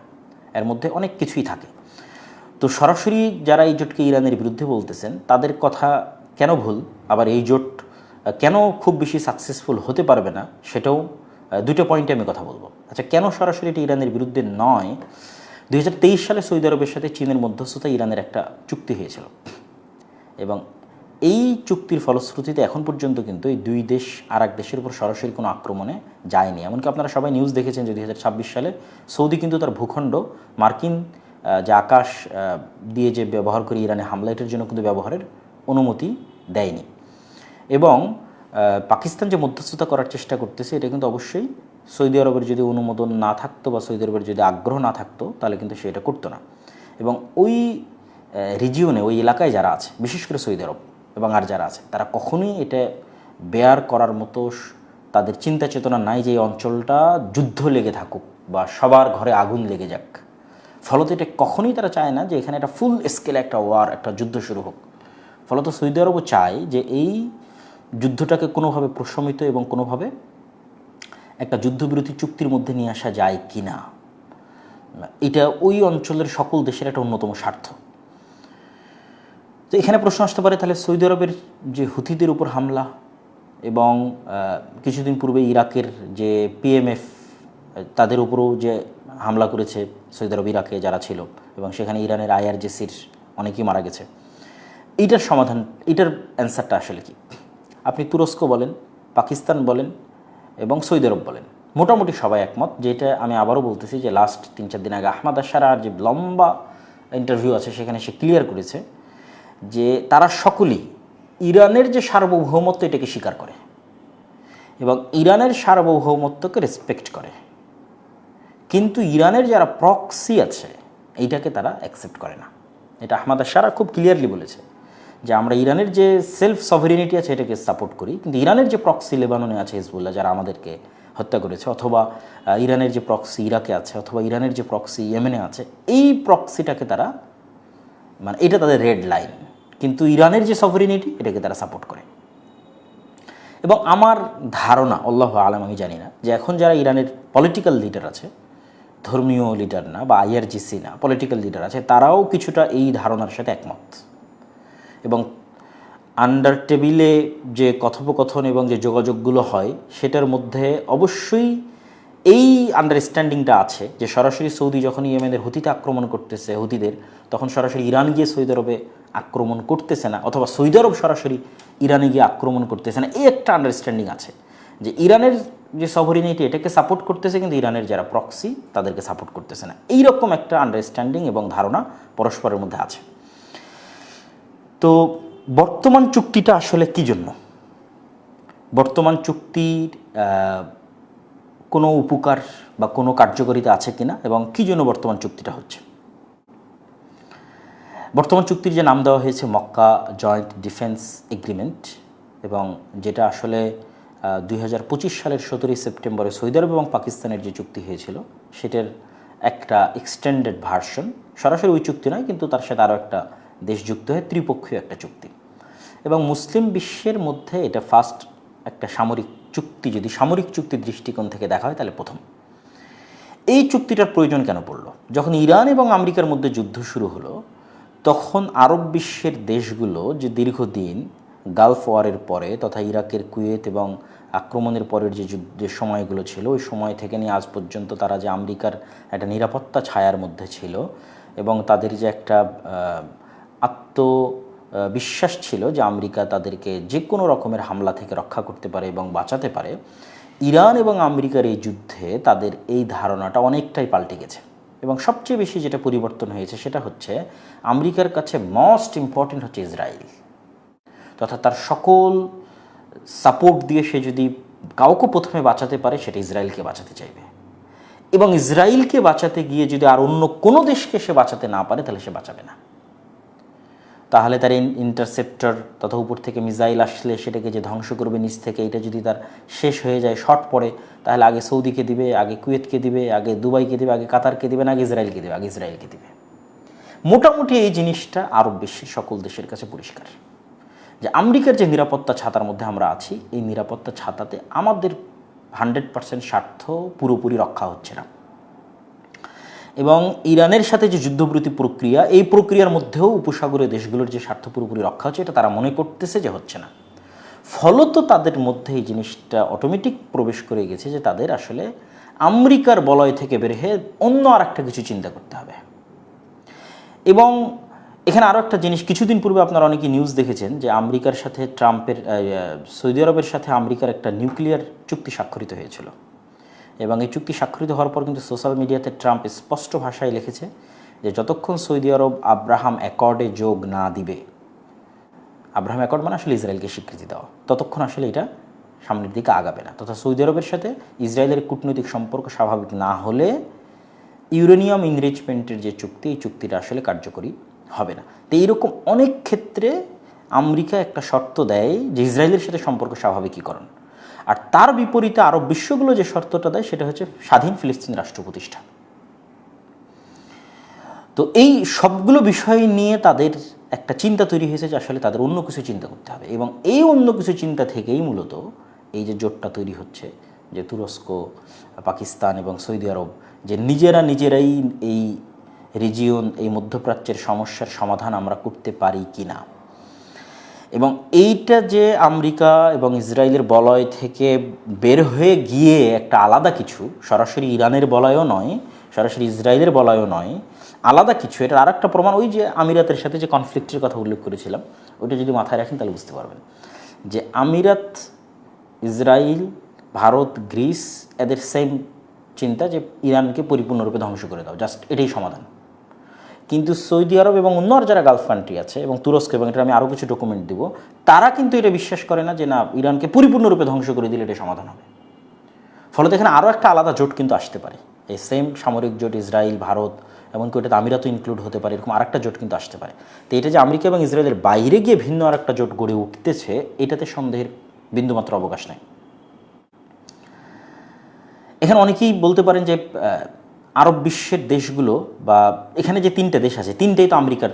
Speaker 1: এর মধ্যে অনেক কিছুই থাকে। তো সরাসরি যারা এই জোটকে ইরানের বিরুদ্ধে বলতেছেন তাদের কথা কেন ভুল, আবার এই জোট কেন খুব বেশি সাকসেসফুল হতে পারবে না, সেটাও দুটো পয়েন্টে আমি কথা বলবো। আচ্ছা, কেন সরাসরি এটি ইরানের বিরুদ্ধে নয়? 2023 সালে সৌদি আরবের সাথে চীনের মধ্যস্থতায় ইরানের একটা চুক্তি হয়েছিল, এবং এই চুক্তির ফলশ্রুতিতে এখন পর্যন্ত কিন্তু এই দুই দেশ আর এক দেশের উপর সরাসরি কোনো আক্রমণে যায়নি। এমনকি আপনারা সবাই নিউজ দেখেছেন যে 2026 সালে সৌদি কিন্তু তার ভূখণ্ড মার্কিন যে আকাশ দিয়ে যে ব্যবহার করে ইরানে হামলা, এটার জন্য কিন্তু ব্যবহারের অনুমতি দেয়নি। এবং পাকিস্তান যে মধ্যস্থতা করার চেষ্টা করতেছে, এটা কিন্তু অবশ্যই সৌদি আরবের যদি অনুমোদন না থাকতো বা সৌদি আরবের যদি আগ্রহ না থাকতো, তাহলে কিন্তু সে এটা করতো না। এবং ওই রিজিয়নে, ওই এলাকায় যারা আছে, বিশেষ করে সৌদি আরব এবং আর যারা আছে, তারা কখনোই এটা বেয়ার করার মতো তাদের চিন্তা চেতনা নাই যে এই অঞ্চলটা যুদ্ধ লেগে থাকুক বা সবার ঘরে আগুন লেগে যাক। ফলত এটা কখনোই তারা চায় না যে এখানে একটা ফুল স্কেলে একটা ওয়ার, একটা যুদ্ধ শুরু হোক। ফলত সৌদি আরবও চায় যে এই যুদ্ধটাকে কোনোভাবে প্রশমিত এবং কোনোভাবে একটা যুদ্ধবিরতি চুক্তির মধ্যে নিয়ে আসা যায় কি না, এটা ওই অঞ্চলের সকল দেশের একটা অন্যতম স্বার্থ। তো এখানে প্রশ্ন আসতে পারে, তাহলে সৌদি আরবের যে হুথিদের উপর হামলা এবং কিছুদিন পূর্বে ইরাকের যে পিএমএফ, তাদের উপরেও যে হামলা করেছে সৌদি আরব ইরাকে যারা ছিল, এবং সেখানে ইরানের আইআরজিসির অনেকেই মারা গেছে, এইটার সমাধান, এইটার অ্যান্সারটা আসলে কি? আপনি তুরস্ক বলেন, পাকিস্তান বলেন এবং সৌদি আরব বলেন, মোটামুটি সবাই একমত, যেটা আমি আবারও বলতেছি যে লাস্ট 3-4 দিন আগে আহমাদ আশারার যে লম্বা ইন্টারভিউ আছে সেখানে সে ক্লিয়ার করেছে যে তারা সকলেই ইরানের যে সার্বভৌমত্ব এটাকে স্বীকার করে এবং ইরানের সার্বভৌমত্বকে রেসপেক্ট করে, কিন্তু ইরানের যারা প্রক্সি আছে এইটাকে তারা অ্যাকসেপ্ট করে না। এটা আহমাদ আশারা খুব ক্লিয়ারলি বলেছে যে আমরা ইরানের যে সেলফ সভারিনিটি আছে এটাকে সাপোর্ট করি, কিন্তু ইরানের যে প্রক্সি লেবাননে আছে হিজবুল্লাহ যারা আমাদেরকে হত্যা করেছে, অথবা ইরানের যে প্রক্সি ইরাকে আছে, অথবা ইরানের যে প্রক্সি ইয়েমেনে আছে, এই প্রক্সিটাকে তারা মানে এটা তাদের রেড লাইন, কিন্তু ইরানের যে সভারিনিটি এটাকে তারা সাপোর্ট করে। এবং আমার ধারণা, আল্লাহু আলাম, আমি জানি না, যে এখন যারা ইরানের পলিটিক্যাল লিডার আছে, ধর্মীয় লিডার না বা আইআরজিসি না, পলিটিক্যাল লিডার আছে, তারাও কিছুটা এই ধারণার সাথে একমত। এবং আন্ডার টেবিলে যে কথোপকথন এবং যে যোগাযোগগুলো হয় সেটার মধ্যে অবশ্যই এই আন্ডারস্ট্যান্ডিংটা আছে যে সরাসরি সৌদি যখন ইয়েমেনের হুতিতে আক্রমণ করতেছে হুতিদের, তখন সরাসরি ইরান গিয়ে সৌদি আরবে আক্রমণ করতেছে না, অথবা সৌদি আরব সরাসরি ইরানে গিয়ে আক্রমণ করতেছে না। এই একটা আন্ডারস্ট্যান্ডিং আছে যে ইরানের যে সভরিনিটি এটাকে সাপোর্ট করতেছে, কিন্তু ইরানের যারা প্রক্সি তাদেরকে সাপোর্ট করতেছে না। এইরকম একটা আন্ডারস্ট্যান্ডিং এবং ধারণা পরস্পরের মধ্যে আছে। তো বর্তমান চুক্তিটা আসলে কী জন্য? বর্তমান চুক্তির কোনো উপকার বা কোনো কার্যকারিতা আছে কিনা এবং কী জন্য বর্তমান চুক্তিটা হচ্ছে? বর্তমান চুক্তির যে নাম দেওয়া হয়েছে মক্কা জয়েন্ট ডিফেন্স এগ্রিমেন্ট, এবং যেটা আসলে 2025 সালের 17 সেপ্টেম্বরে সৌদি আরব এবং পাকিস্তানের যে চুক্তি হয়েছিল সেটার একটা এক্সটেন্ডেড ভার্সন, সরাসরি ওই চুক্তি নয়, কিন্তু তার সাথে আরও একটা দেশ যুক্ত হয়ে ত্রিপক্ষীয় একটা চুক্তি। এবং মুসলিম বিশ্বের মধ্যে এটা ফার্স্ট একটা সামরিক চুক্তি, যদি সামরিক চুক্তির দৃষ্টিকোণ থেকে দেখা হয় তাহলে প্রথম। এই চুক্তিটার প্রয়োজন কেন পড়লো? যখন ইরান এবং আমেরিকার মধ্যে যুদ্ধ শুরু হলো, তখন আরব বিশ্বের দেশগুলো যে দীর্ঘদিন গালফ ওয়ারের পরে তথা ইরাকের কুয়েত এবং আক্রমণের পরের যে সময়গুলো ছিল, ওই সময় থেকে নিয়ে আজ পর্যন্ত তারা যে আমেরিকার একটা নিরাপত্তা ছায়ার মধ্যে ছিল এবং তাদের যে একটা বিশ্বাস ছিল যে আমেরিকা তাদেরকে যে কোনো রকমের হামলা থেকে রক্ষা করতে পারে এবং বাঁচাতে পারে, ইরান এবং আমেরিকার এই যুদ্ধে তাদের এই ধারণাটা অনেকটাই পাল্টে গেছে। এবং সবচেয়ে বেশি যেটা পরিবর্তন হয়েছে সেটা হচ্ছে আমেরিকার কাছে মোস্ট ইম্পর্টেন্ট হচ্ছে ইসরায়েল, তথা তার সকল সাপোর্ট দিয়ে সে যদি কাউকে প্রথমে বাঁচাতে পারে সেটা ইসরায়েলকে বাঁচাতে চাইবে, এবং ইসরায়েলকে বাঁচাতে গিয়ে যদি আর অন্য কোনো দেশকে সে বাঁচাতে না পারে তাহলে সে বাঁচাবে না। তাহলে তার ইন্টারসেপ্টর তথা উপর থেকে মিসাইল আসলে সেটাকে যে ধ্বংস করবে নিচ থেকে, এটা যদি তার শেষ হয়ে যায়, শর্ট পড়ে, তাহলে আগে সৌদিকে দিবে, আগে কুয়েতকে দিবে, আগে দুবাইকে দিবে, আগে কাতারকে দিবে না, আগে ইসরায়েলকে দিবে, আগে ইসরায়েলকে দিবে। মোটামুটি এই জিনিসটা আরব বিশ্বের সকল দেশের কাছে পরিষ্কার যে আমেরিকার যে নিরাপত্তা ছাতার মধ্যে আমরা আছি, এই নিরাপত্তা ছাতাতে আমাদের 100% স্বার্থ পুরোপুরি রক্ষা হচ্ছে না। এবং ইরানের সাথে যে যুদ্ধবিরতি প্রক্রিয়া, এই প্রক্রিয়ার মধ্যেও উপসাগরীয় দেশগুলোর যে স্বার্থ পুরোপুরি রক্ষা হচ্ছে এটা তারা মনে করতেছে যে হচ্ছে না। ফলত তাদের মধ্যে এই জিনিসটা অটোমেটিক প্রবেশ করে গেছে যে তাদের আসলে আমেরিকার বলয় থেকে বের হয়ে অন্য আর একটা কিছু চিন্তা করতে হবে। এবং এখানে আরও একটা জিনিস, কিছুদিন পূর্বে আপনারা অনেকে নিউজ দেখেছেন যে আমেরিকার সাথে ট্রাম্পের, সৌদি আরবের সাথে আমেরিকার একটা নিউক্লিয়ার চুক্তি স্বাক্ষরিত হয়েছিল। এবং এই চুক্তি স্বাক্ষরিত হওয়ার পর কিন্তু সোশ্যাল মিডিয়াতে ট্রাম্প স্পষ্ট ভাষায় লিখেছে যে যতক্ষণ সৌদি আরব আব্রাহাম অ্যাকর্ডে যোগ না দিবে, আব্রাহাম অ্যাকর্ড মানে আসলে ইসরায়েলকে স্বীকৃতি দেওয়া, ততক্ষণ আসলে এটা সামনের দিকে আগাবে না। তথা সৌদি আরবের সাথে ইসরায়েলের কূটনৈতিক সম্পর্ক স্বাভাবিক না হলে ইউরেনিয়াম ইনরিচমেন্টের যে চুক্তি, এই চুক্তিটা আসলে কার্যকরী হবে না। তো এইরকম অনেক ক্ষেত্রে আমেরিকা একটা শর্ত দেয় যে ইসরায়েলের সাথে সম্পর্ক স্বাভাবিকীকরণ, আর তার বিপরীতে আরব বিশ্বগুলো যে শর্তটা দেয় সেটা হচ্ছে স্বাধীন ফিলিস্তিন রাষ্ট্র প্রতিষ্ঠা। তো এই সবগুলো বিষয় নিয়ে তাদের একটা চিন্তা তৈরি হয়েছে যে আসলে তাদের অন্য কিছু চিন্তা করতে হবে, এবং এই অন্য কিছু চিন্তা থেকেই মূলত এই যে জোটটা তৈরি হচ্ছে যে তুরস্ক, পাকিস্তান এবং সৌদি আরব যে নিজেরাই এই রিজিয়ন, এই মধ্যপ্রাচ্যের সমস্যার সমাধান আমরা করতে পারি কি না। এবং এইটা যে আমেরিকা এবং ইসরায়েলের বলয় থেকে বের হয়ে গিয়ে একটা আলাদা কিছু, সরাসরি ইরানের বলয়ও নয়, সরাসরি ইসরায়েলের বলয়ও নয়, আলাদা কিছু, এটার আর একটা প্রমাণ ওই যে আমিরাতের সাথে যে কনফ্লিক্টের কথা উল্লেখ করেছিলাম, ওইটা যদি মাথায় রাখেন তাহলে বুঝতে পারবেন যে আমিরাত, ইসরায়েল ভারত, গ্রিস এদের সেম চিন্তা যে ইরানকে পরিপূর্ণরূপে ধ্বংস করে দাও, জাস্ট এটাই সমাধান। কিন্তু সৌদি আরব এবং অন্য আর যারা গালফ কান্ট্রি আছে এবং তুরস্ক, এবং এটা আমি আরও কিছু ডকুমেন্ট দিব, তারা কিন্তু এটা বিশ্বাস করে না যে না, ইরানকে পরিপূর্ণরূপে ধ্বংস করে দিলে এটা সমাধান হবে। ফলে এখানে আরও একটা আলাদা জোট কিন্তু আসতে পারে, এই সেম সামরিক জোট ইসরায়েল, ভারত, এমনকি ওটাতে আমিরাতও ইনক্লুড হতে পারে, এরকম আরেকটা জোট কিন্তু আসতে পারে। তো এটা যে আমেরিকা এবং ইসরায়েলের বাইরে গিয়ে ভিন্ন আরেকটা জোট গড়ে উঠতেছে, এটাতে সন্দেহের বিন্দুমাত্র অবকাশ নাই। এখানে অনেকেই বলতে পারেন যে আরব বিশ্বের দেশগুলো বা এখানে যে তিনটে দেশ আছে, তিনটেই তো আমেরিকার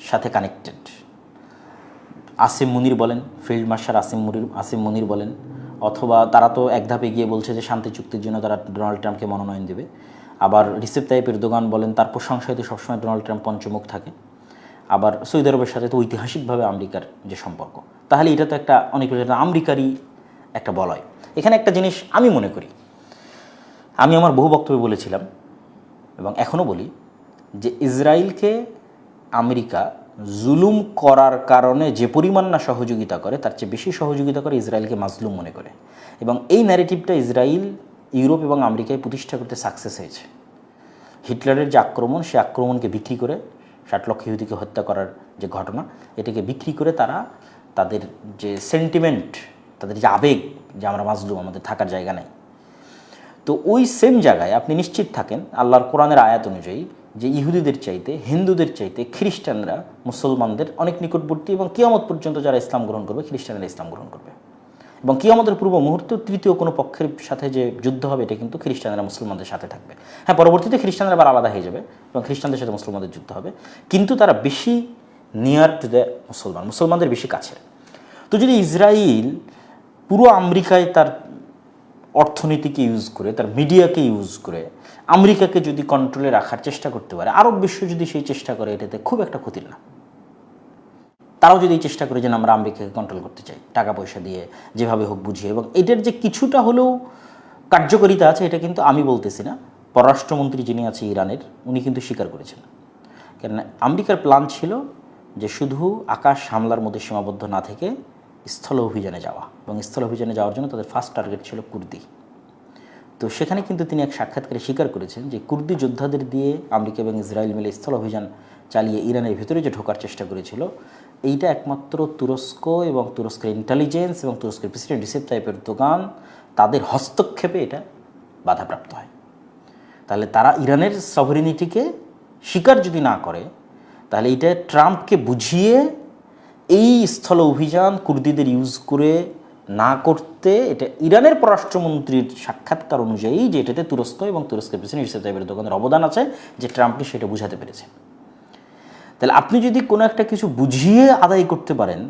Speaker 1: সাথে কানেক্টেড। আসিম মুনির বলেন, ফিল্ড মার্শাল আসিম মুনির বলেন, অথবা তারা তো এক ধাপে গিয়ে বলছে যে শান্তি চুক্তির জন্য তারা ডোনাল্ড ট্রাম্পকে মনোনয়ন দেবে। আবার রিসেপ তাইয়িপ এরদোগান বলেন, তার প্রশংসায় তো সবসময় ডোনাল্ড ট্রাম্প পঞ্চমুখ থাকে। আবার সৌদি আরবের সাথে তো ঐতিহাসিকভাবে আমেরিকার যে সম্পর্ক, তাহলে এটা তো একটা অনেক আমেরিকারই একটা বলয়। এখানে একটা জিনিস আমি মনে করি, আমি আমার বহু বক্তব্যে বলেছিলাম এবং এখনও বলি যে ইসরায়েলকে আমেরিকা জুলুম করার কারণে যে পরিমাণ না সহযোগিতা করে, তার চেয়ে বেশি সহযোগিতা করে ইসরায়েলকে মাজলুম মনে করে। এবং এই ন্যারেটিভটা ইসরায়েল ইউরোপ এবং আমেরিকায় প্রতিষ্ঠা করতে সাকসেস হয়েছে। হিটলারের যে আক্রমণ, সে আক্রমণকে বিক্রি করে, 60 লক্ষ ইহুদিকে হত্যা করার যে ঘটনা, এটাকে বিক্রি করে তারা তাদের যে সেন্টিমেন্ট, তাদের যে আবেগ যে আমরা মাজলুম, আমাদের থাকার জায়গা নেই, তো ওই সেম জায়গায় আপনি নিশ্চিত থাকেন আল্লাহর কোরআনের আয়াত অনুযায়ী যে ইহুদিদের চাইতে, হিন্দুদের চাইতে খ্রিস্টানরা মুসলমানদের অনেক নিকটবর্তী, এবং কিয়ামত পর্যন্ত যারা ইসলাম গ্রহণ করবে খ্রিস্টানরা ইসলাম গ্রহণ করবে। এবং কিয়ামতের পূর্ব মুহূর্তে তৃতীয় কোনো পক্ষের সাথে যে যুদ্ধ হবে, এটা কিন্তু খ্রিস্টানরা মুসলমানদের সাথে থাকবে। হ্যাঁ, পরবর্তীতে খ্রিস্টানরা আবার আলাদা হয়ে যাবে এবং খ্রিস্টানদের সাথে মুসলমানদের যুদ্ধ হবে, কিন্তু তারা বেশি নিয়ার টু দ্য মুসলমানদের বেশি কাছের। তো যদি ইসরায়েল পুরো আমেরিকায় তার অর্থনীতিকে ইউজ করে, তার মিডিয়াকে ইউজ করে আমেরিকাকে যদি কন্ট্রোলে রাখার চেষ্টা করতে পারে, আরব বিশ্ব যদি সেই চেষ্টা করে, এটাতে খুব একটা ক্ষতির না। তারাও যদি এই চেষ্টা করে যে আমরা আমেরিকাকে কন্ট্রোল করতে চাই টাকা পয়সা দিয়ে, যেভাবে হোক বুঝিয়ে, এবং এটার যে কিছুটা হলেও কার্যকারিতা আছে, এটা কিন্তু আমি বলতেছি না, পররাষ্ট্রমন্ত্রী যিনি আছে ইরানের, উনি কিন্তু স্বীকার করেছেন। কেননা আমেরিকার প্ল্যান ছিল যে শুধু আকাশ হামলার মধ্যে সীমাবদ্ধ না থেকে স্থল অভিযানে যাওয়া, এবং স্থল অভিযানে যাওয়ার জন্য তাদের ফার্স্ট টার্গেট ছিল কুর্দি। তো সেখানে কিন্তু তিনি এক সাক্ষাৎকারে স্বীকার করেছেন যে কুর্দি যোদ্ধাদের দিয়ে আমেরিকা এবং ইসরায়েল মিলে স্থল অভিযান চালিয়ে ইরানের ভেতরে যে ঢোকার চেষ্টা করেছিল, এইটা একমাত্র তুরস্ক এবং তুরস্কের ইন্টেলিজেন্স এবং তুরস্কের প্রেসিডেন্ট রিসেপ তাইয়িপ এরদোগান তাদের হস্তক্ষেপে এটা বাধাপ্রাপ্ত হয়। তাহলে তারা ইরানের সভরেনিটিকে স্বীকার যদি না করে, তাহলে এটা ট্রাম্পকে বুঝিয়ে এই স্থল অভিযান কুর্দিদের ইউজ করে না করতে, এটা ইরানের পররাষ্ট্রমন্ত্রীর সাক্ষাৎকার অনুযায়ী যে এটাতে তুরস্ক এবং তুরস্কের প্রেসিডেন্ট রিসেপ তাইয়িপ এরদোগানের অবদান আছে, যে ট্রাম্পকে সেটা বুঝাতে পেরেছে। তাহলে আপনি যদি কোনো একটা কিছু বুঝিয়ে আদায় করতে পারেন,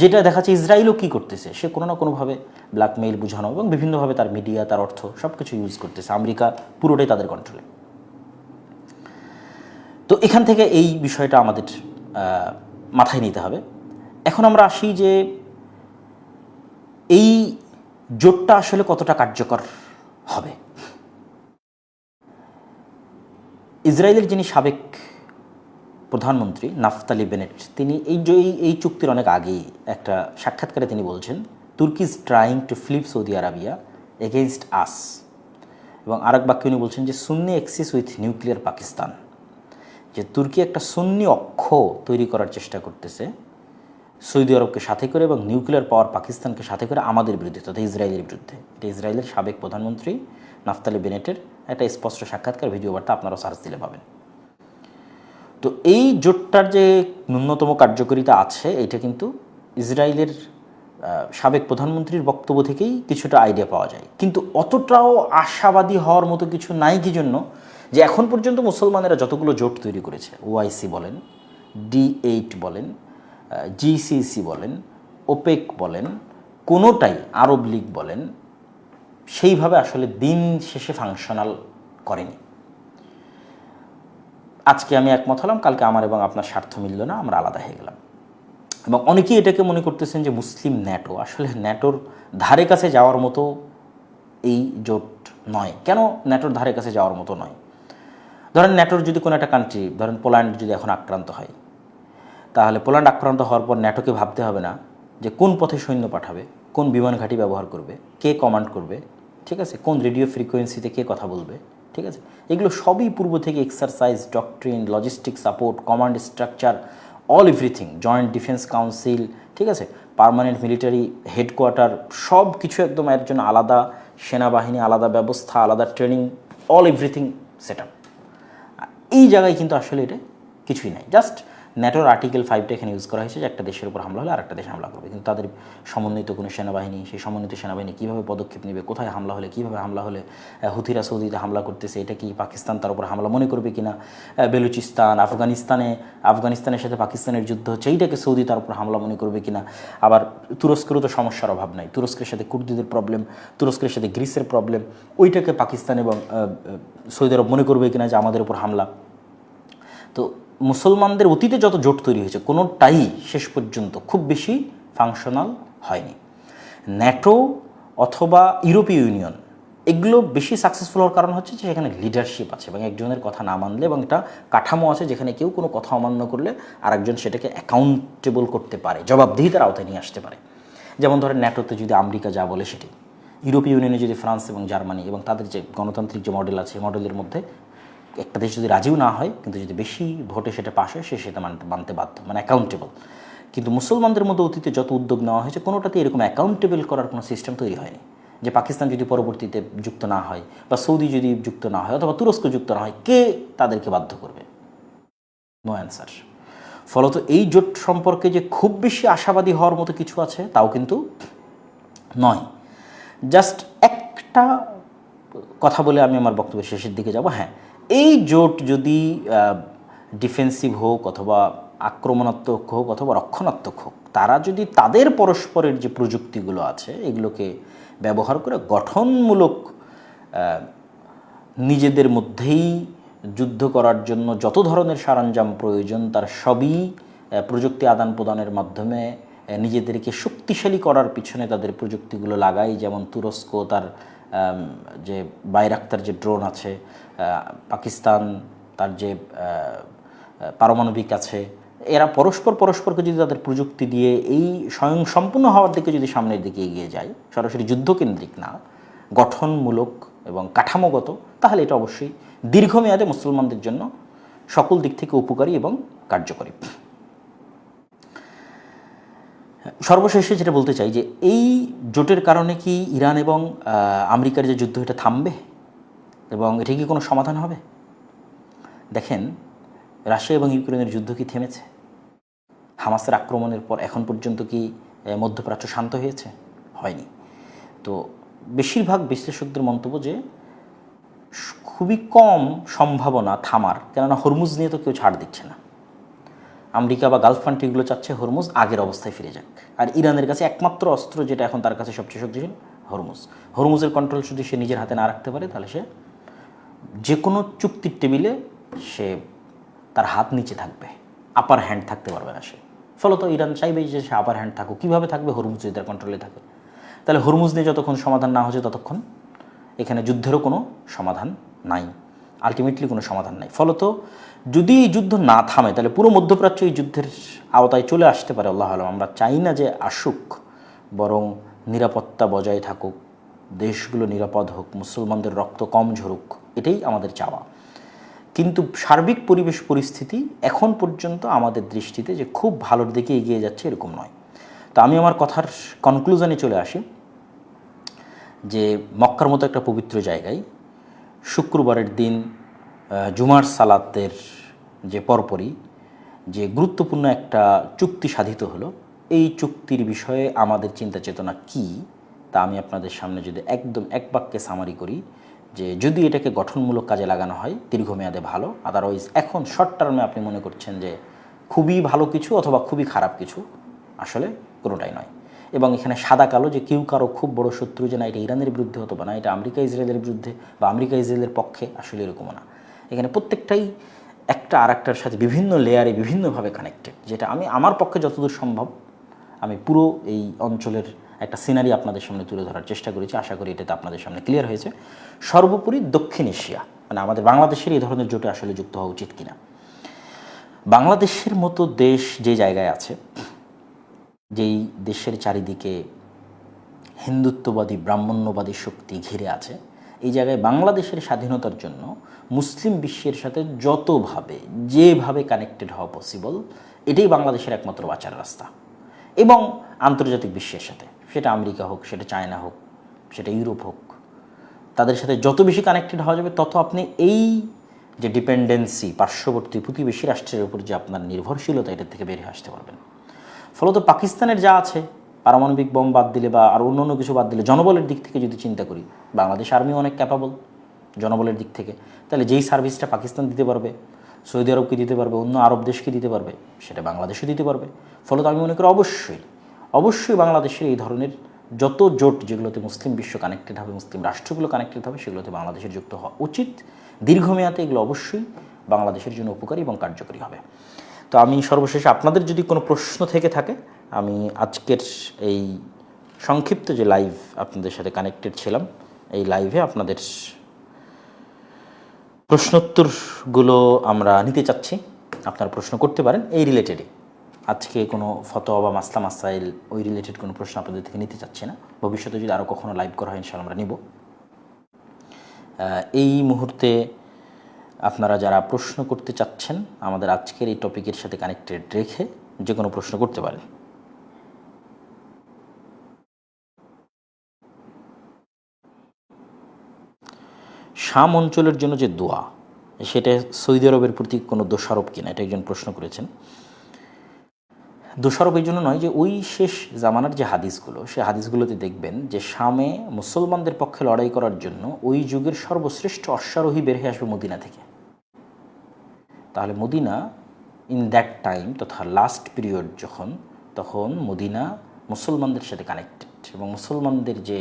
Speaker 1: যেটা দেখাচ্ছে ইসরায়েলও কী করতেছে, সে কোনো না কোনোভাবে ব্ল্যাকমেইল, বুঝানো এবং বিভিন্নভাবে তার মিডিয়া, তার অর্থ সব কিছু ইউজ করতেছে, আমেরিকা পুরোটাই তাদের কন্ট্রোলে। তো এখান থেকে এই বিষয়টা আমাদের মাথায় নিতে হবে। এখন আমরা আসি যে এই জোটটা আসলে কতটা কার্যকর হবে। ইসরায়েলের যিনি সাবেক প্রধানমন্ত্রী নাফতালি বেনেট, তিনি এই চুক্তির অনেক আগেই একটা সাক্ষাৎকারে তিনি বলছেন, Turkey is trying to flip Saudi Arabia against us, এবং আরেক বাক্যে উনি বলছেন যে Sunni axis with nuclear Pakistan, যে তুর্কি একটা সুন্নি অক্ষ তৈরি করার চেষ্টা করতেছে সৌদি আরবকে সাথে করে এবং নিউক্লিয়ার পাওয়ার পাকিস্তানকে সাথে করে আমাদের বিরুদ্ধে, তথা ইসরায়েলের বিরুদ্ধে। এটা ইসরায়েলের সাবেক প্রধানমন্ত্রী নাফতালি বেনেটের একটা স্পষ্ট সাক্ষাৎকার, ভিডিও বার্তা আপনারা সার্চ দিলে পাবেন। তো এই জোটটার যে ন্যূনতম কার্যকারিতা আছে, এটা কিন্তু ইসরায়েলের সাবেক প্রধানমন্ত্রীর বক্তব্য থেকেই কিছুটা আইডিয়া পাওয়া যায়। কিন্তু অতটাও আশাবাদী হওয়ার মতো কিছু নাই, কি জন্য, যে এখন পর্যন্ত মুসলমানেরা যতগুলো জোট তৈরি করেছে, ওআইসি বলেন, D8 বলেন, জিসিসি বলেন, ওপেক বলেন, কোনোটাই, আরব লীগ বলেন, সেইভাবে আসলে দিন শেষে ফাংশনাল করেনি। আজকে আমি একমত হলাম, কালকে আমার এবং আপনার স্বার্থ মিলল না, আমরা আলাদা হয়ে গেলাম। এবং অনেকেই এটাকে মনে করতেছেন যে মুসলিম ন্যাটো, আসলে ন্যাটোর ধারে কাছে যাওয়ার মতো এই জোট নয়। কেন ন্যাটোর ধারে কাছে যাওয়ার মতো নয়? ধরেন ন্যাটোর যদি কোনো একটা কান্ট্রি, ধরেন পোল্যান্ড যদি এখন আক্রান্ত হয়, তাহলে পোল্যান্ড আক্রান্ত হওয়ার পর ন্যাটোকে ভাবতে হবে না যে কোন পথে সৈন্য পাঠাবে, কোন বিমান ঘাঁটি ব্যবহার করবে, কে কমান্ড করবে, ঠিক আছে, কোন রেডিও ফ্রিকোয়েন্সিতে কে কথা বলবে, ঠিক আছে, এগুলো সবই পূর্ব থেকে exercise, doctrine, logistic support, command structure, all everything, joint defence council, ঠিক আছে, পার্মানেন্ট মিলিটারি হেডকোয়ার্টার, সব কিছু একদম এর জন্য আলাদা সেনাবাহিনী, আলাদা ব্যবস্থা, আলাদা training, all everything set up. এই জায়গায় কিন্তু আসলে এটা কিছুই নাই, জাস্ট ন্যাটোর আর্টিকেল 5টা এখানে ইউজ করা হয়েছে যে একটা দেশের উপর হামলা হলে আরেকটা দেশে হামলা করবে, কিন্তু তাদের সমন্বিত কোনো সেনাবাহিনী, সেই সমন্বিত সেনাবাহিনী কীভাবে পদক্ষেপ নেবে, কোথায় হামলা হলে, কীভাবে হামলা হলে, হুথিরা সৌদিতে হামলা করতেছে, এটা কি পাকিস্তান তার উপর হামলা মনে করবে কিনা, বেলুচিস্তান, আফগানিস্তানের সাথে পাকিস্তানের যুদ্ধ হচ্ছে, এইটাকে সৌদি তার উপর হামলা মনে করবে কিনা। আবার তুরস্কেরও তো সমস্যার অভাব নাই, তুরস্কের সাথে কুর্দিদের প্রবলেম, তুরস্কের সাথে গ্রিসের প্রবলেম, ওইটাকে পাকিস্তান এবং সৌদি আরব মনে করবে কিনা যে আমাদের উপর হামলা। তো মুসলমানদের অতীতে যত জোট তৈরি হয়েছে কোনোটাই শেষ পর্যন্ত খুব বেশি ফাংশনাল হয়নি। ন্যাটো অথবা ইউরোপীয় ইউনিয়ন এগুলো বেশি সাকসেসফুল হওয়ার কারণ হচ্ছে যে সেখানে লিডারশিপ আছে এবং একজনের কথা না মানলে, এবং একটা কাঠামো আছে যেখানে কেউ কোনো কথা অমান্য করলে আরেকজন সেটাকে অ্যাকাউন্টেবল করতে পারে, জবাবদিহিতার আওতায় নিয়ে আসতে পারে। যেমন ধরেন ন্যাটোতে যদি আমেরিকা যা বলে সেটি, ইউরোপীয় ইউনিয়নে যদি ফ্রান্স এবং জার্মানি এবং তাদের যে গণতান্ত্রিক যে মডেল আছে, মডেলের মধ্যে একটা দেশ যদি রাজিও না হয় কিন্তু যদি বেশি ভোটে সেটা পাস হয়, সে সেটা মানতে বাধ্য, মানে অ্যাকাউন্টেবল। কিন্তু মুসলমানদের মধ্যে অতীতে যত উদ্যোগ নেওয়া হয়েছে কোনোটাতে এরকম অ্যাকাউন্টেবল করার কোনো সিস্টেম তৈরি হয়নি, যে পাকিস্তান যদি পরবর্তীতে যুক্ত না হয় বা সৌদি যদি যুক্ত না হয় অথবা তুরস্ক যুক্ত না হয়, কে তাদেরকে বাধ্য করবে? No answer. ফলত এই জোট সম্পর্কে যে খুব বেশি আশাবাদী হওয়ার মতো কিছু আছে তাও কিন্তু নয়। জাস্ট একটা কথা বলে আমি আমার বক্তব্যের শেষের দিকে যাব। হ্যাঁ, এই জোট যদি ডিফেন্সিভ হোক অথবা আক্রমণাত্মক হোক অথবা রক্ষণাত্মক হোক, তারা যদি তাদের পরস্পরের যে প্রযুক্তিগুলো আছে এগুলোকে ব্যবহার করে গঠনমূলক নিজেদের মধ্যেই যুদ্ধ করার জন্য যত ধরনের সরঞ্জাম প্রয়োজন তার সবই প্রযুক্তি আদান প্রদানের মাধ্যমে নিজেদেরকে শক্তিশালী করার পিছনে তাদের প্রযুক্তিগুলো লাগায়। যেমন তুরস্ক তার যে বাইরাক্তার যে ড্রোন আছে, পাকিস্তান তার যে পারমাণবিক আছে, এরা পরস্পরকে যদি তাদের প্রযুক্তি দিয়ে এই স্বয়ংসম্পূর্ণ হওয়ার দিকে যদি সামনের দিকে এগিয়ে যায়, সরাসরি যুদ্ধকেন্দ্রিক না, গঠনমূলক এবং কাঠামোগত, তাহলে এটা অবশ্যই দীর্ঘমেয়াদে মুসলমানদের জন্য সকল দিক থেকে উপকারী এবং কার্যকরী। সর্বশেষে যেটা বলতে চাই যে এই জোটের কারণে কি ইরান এবং আমেরিকার যে যুদ্ধ এটা থামবে এবং এটা কি কোনো সমাধান হবে? দেখেন, রাশিয়া এবং ইউক্রেনের যুদ্ধ কি থেমেছে? হামাসের আক্রমণের পর এখন পর্যন্ত কি মধ্যপ্রাচ্য শান্ত হয়েছে? হয়নি। তো বেশিরভাগ বিশ্লেষকদের মন্তব্য যে খুবই কম সম্ভাবনা থামার, কেননা হরমুজ নিয়ে তো কেউ ছাড় দিচ্ছে না। আমেরিকা বা গালফ কান্ট্রিগুলো চাচ্ছে হরমুজ আগের অবস্থায় ফিরে যাক, আর ইরানের কাছে একমাত্র অস্ত্র যেটা এখন তার কাছে সবচেয়ে শক্তিশালী, হরমুজের কন্ট্রোল যদি সে নিজের হাতে না রাখতে পারে তাহলে সে যে কোনো চুক্তির টেবিলে সে তার হাত নিচে থাকবে, আপার হ্যান্ড থাকতে পারবে না সে। ফলত ইরান চাইবে যে সে আপার হ্যান্ড থাকুক। কীভাবে থাকবে? হরমুজ যদি তার কন্ট্রোলে থাকে। তাহলে হরমুজ নিয়ে যতক্ষণ সমাধান না হচ্ছে ততক্ষণ এখানে যুদ্ধেরও কোনো সমাধান নাই, আলটিমেটলি কোনো সমাধান নাই। ফলত যদি এই যুদ্ধ না থামে তাহলে পুরো মধ্যপ্রাচ্য এই যুদ্ধের আওতায় চলে আসতে পারে। আল্লাহ আলম, আমরা চাই না যে আসুক, বরং নিরাপত্তা বজায় থাকুক, দেশগুলো নিরাপদ হোক, মুসলমানদের রক্ত কম ঝরুক, এটাই আমাদের চাওয়া। কিন্তু সার্বিক পরিবেশ পরিস্থিতি এখন পর্যন্ত আমাদের দৃষ্টিতে যে খুব ভালোর দিকে এগিয়ে যাচ্ছে এরকম নয়। তো আমি আমার কথার কনক্লুশনে চলে আসি যে মক্কার মতো একটা পবিত্র জায়গায় শুক্রবারের দিন জুমার সালাতের যে পরপরই যে গুরুত্বপূর্ণ একটা চুক্তি সাধিত হলো, এই চুক্তির বিষয়ে আমাদের চিন্তা চেতনা কী তা আমি আপনাদের সামনে যদি একদম এক বাক্যে সামারি করি যে যদি এটাকে গঠনমূলক কাজে লাগানো হয় দীর্ঘমেয়াদে ভালো, আদারওয়াইজ এখন শর্ট টার্মে আপনি মনে করছেন যে খুবই ভালো কিছু অথবা খুবই খারাপ কিছু, আসলে কোনোটাই নয়। এবং এখানে সাদা কালো যে কেউ কারো খুব বড় শত্রু যে না এটা ইরানের বিরুদ্ধে হতো বা না এটা আমেরিকা ইসরায়েলের বিরুদ্ধে বা আমেরিকা ইসরায়েলের পক্ষে, আসলে এরকমও না। এখানে প্রত্যেকটাই একটা আর একটার সাথে বিভিন্ন লেয়ারে বিভিন্নভাবে কানেক্টেড, যেটা আমি আমার পক্ষে যতদূর সম্ভব আমি পুরো এই অঞ্চলের একটা সিনারি আপনাদের সামনে তুলে ধরার চেষ্টা করেছি। আশা করি এটাতে আপনাদের সামনে ক্লিয়ার হয়েছে। সর্বোপরি দক্ষিণ এশিয়া মানে আমাদের বাংলাদেশের এই ধরনের জোটে আসলে যুক্ত হওয়া উচিত কিনা। বাংলাদেশের মতো দেশ যে জায়গায় আছে, যেই দেশের চারিদিকে হিন্দুত্ববাদী ব্রাহ্মণ্যবাদী শক্তি ঘিরে আছে, এই জায়গায় বাংলাদেশের স্বাধীনতার জন্য মুসলিম বিশ্বের সাথে যতভাবে যেভাবে কানেক্টেড হওয়া পসিবল, এটাই বাংলাদেশের একমাত্র বাঁচার রাস্তা। এবং আন্তর্জাতিক বিশ্বের সাথে, সেটা আমেরিকা হোক, সেটা চায়না হোক, সেটা ইউরোপ হোক, তাদের সাথে যত বেশি কানেক্টেড হওয়া যাবে তত আপনি এই যে ডিপেন্ডেন্সি, পার্শ্ববর্তী প্রতিবেশী রাষ্ট্রের উপর যে আপনার নির্ভরশীলতা, এটার থেকে বেরিয়ে আসতে পারবেন। ফলত পাকিস্তানের যা আছে, পারমাণবিক বোম বাদ দিলে বা আর অন্য কিছু বাদ দিলে, জনবলের দিক থেকে যদি চিন্তা করি, বাংলাদেশ আর্মি অনেক ক্যাপাবল জনবলের দিক থেকে। তাহলে যেই সার্ভিসটা পাকিস্তান দিতে পারবে, সৌদি আরবকে দিতে পারবে, অন্য আরব দেশকে দিতে পারবে, সেটা বাংলাদেশও দিতে পারবে। ফলত আমি মনে করি অবশ্যই বাংলাদেশের এই ধরনের যত জোট, যেগুলোতে মুসলিম বিশ্ব কানেক্টেড হবে, মুসলিম রাষ্ট্রগুলো কানেক্টেড হবে, সেগুলোতে বাংলাদেশের যুক্ত হওয়া উচিত। দীর্ঘমেয়াদে এগুলো অবশ্যই বাংলাদেশের জন্য উপকারী এবং কার্যকরী হবে। তো আমি সর্বশেষে আপনাদের যদি কোনো প্রশ্ন থেকে থাকে, আমি আজকের এই সংক্ষিপ্ত যে লাইভ আপনাদের সাথে কানেক্টেড ছিলাম, এই লাইভে আপনাদের প্রশ্নোত্তরগুলো আমরা নিতে চাচ্ছি। আপনারা প্রশ্ন করতে পারেন এই রিলেটেডে। আজকে কোনো ফতোয়া বা মাসলা মাসাইল ওই রিলেটেড কোনো প্রশ্ন আপনাদের থেকে নিতে চাচ্ছি না। ভবিষ্যতে যদি আরও কখনো লাইভ করা হয় ইনশাআল্লাহ আমরা নিব। এই মুহূর্তে আপনারা যারা প্রশ্ন করতে চাচ্ছেন, আমাদের আজকের এই টপিকের সাথে কানেক্টেড রেখে যে কোনো প্রশ্ন করতে পারেন। শাম অঞ্চলের জন্য যে দোয়া, সেটা সৌদি আরবের প্রতি কোনো দোষারোপ কিনা, এটা একজন প্রশ্ন করেছেন। দোষারোপ এই জন্য নয় যে ওই শেষ জামানার যে হাদিসগুলো, সে হাদিসগুলোতে দেখবেন যে শামে মুসলমানদের পক্ষে লড়াই করার জন্য ওই যুগের সর্বশ্রেষ্ঠ অশ্বারোহী বের হয়ে আসবে মদিনা থেকে। তাহলে মদিনা ইন দ্যাট টাইম, তথা লাস্ট পিরিয়ড তখন মদিনা মুসলমানদের সাথে কানেক্টেড এবং মুসলমানদের যে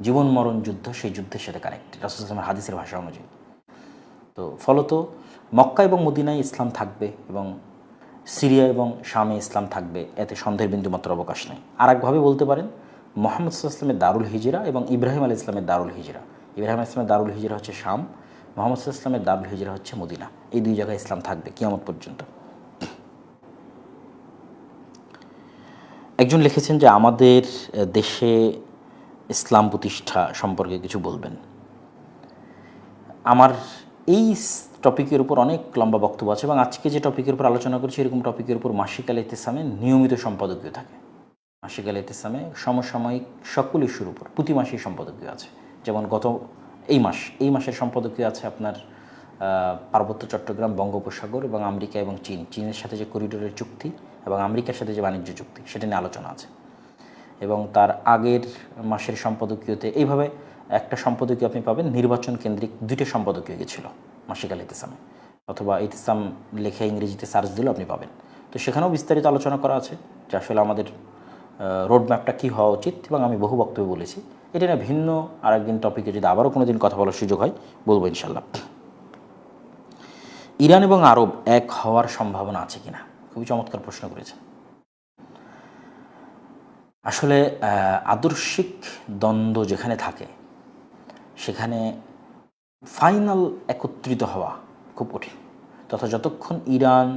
Speaker 1: জীবন মরণ যুদ্ধ, সেই যুদ্ধের সাথে কানেক্টেড রাসূল সাল্লাল্লাহু আলাইহি ওয়াসাল্লামের হাদিসের ভাষা অনুযায়ী। তো ফলত মক্কা এবং মদিনায় ইসলাম থাকবে এবং সিরিয়া এবং শামে ইসলাম থাকবে, এতে সন্দেহের বিন্দুমাত্র অবকাশ নেই। আর একভাবে বলতে পারেন, মুহাম্মদ সাল্লাল্লাহু আলাইহি ওয়াসাল্লামের দারুল হিজরা এবং ইব্রাহিম আলাইহিস সালামের দারুল হিজরা। ইব্রাহিম আলাইহিস সালামের দারুল হিজরা হচ্ছে শাম, মুহাম্মদ সাল্লাল্লাহু আলাইহি ওয়াসাল্লামের দারুল হিজরা হচ্ছে মদিনা। এই দুই জায়গায় ইসলাম থাকবে কিয়ামত পর্যন্ত। একজন লিখেছেন যে আমাদের দেশে ইসলাম প্রতিষ্ঠা সম্পর্কে কিছু বলবেন। আমার এই টপিকের উপর অনেক লম্বা বক্তব্য আছে এবং আজকে যে টপিকের উপর আলোচনা করছি, এরকম টপিকের উপর মাসিক আল ইতিসামে নিয়মিত সম্পাদকীয় থাকে। মাসিক আল ইতিসামে সমসাময়িক সকল ইস্যুর উপর প্রতি মাসেই সম্পাদকীয় আছে। যেমন এই মাসের সম্পাদকীয় আছে আপনার পার্বত্য চট্টগ্রাম, বঙ্গোপসাগর এবং আমেরিকা এবং চীনের সাথে যে করিডোরের চুক্তি এবং আমেরিকার সাথে যে বাণিজ্য চুক্তি, সেটা নিয়ে আলোচনা আছে। এবং তার আগের মাসের সম্পাদকীয়তে এইভাবে একটা সম্পাদকীয় আপনি পাবেন, নির্বাচন কেন্দ্রিক 2টা সম্পাদকীয় গেছিলো মাসিক আল ইতিসামে, অথবা ইতিসাম লেখে ইংরেজিতে সার্চ দিলেও আপনি পাবেন। তো সেখানেও বিস্তারিত আলোচনা করা আছে যে আসলে আমাদের রোডম্যাপটা কী হওয়া উচিত, এবং আমি বহু বক্তব্য বলেছি। এটা না ভিন্ন আরেকদিন টপিকে যদি আবারও কোনো দিন কথা বলার সুযোগ হয় বলবো ইনশাল্লাহ। ইরান এবং আরব এক হওয়ার সম্ভাবনা আছে কিনা, খুবই চমৎকার প্রশ্ন করেছেন। আসলে আদর্শিক দ্বন্দ্ব যেখানে থাকে সেখানে ফাইনাল একত্রিত হওয়া খুব কঠিন। তথা যতক্ষণ ইরান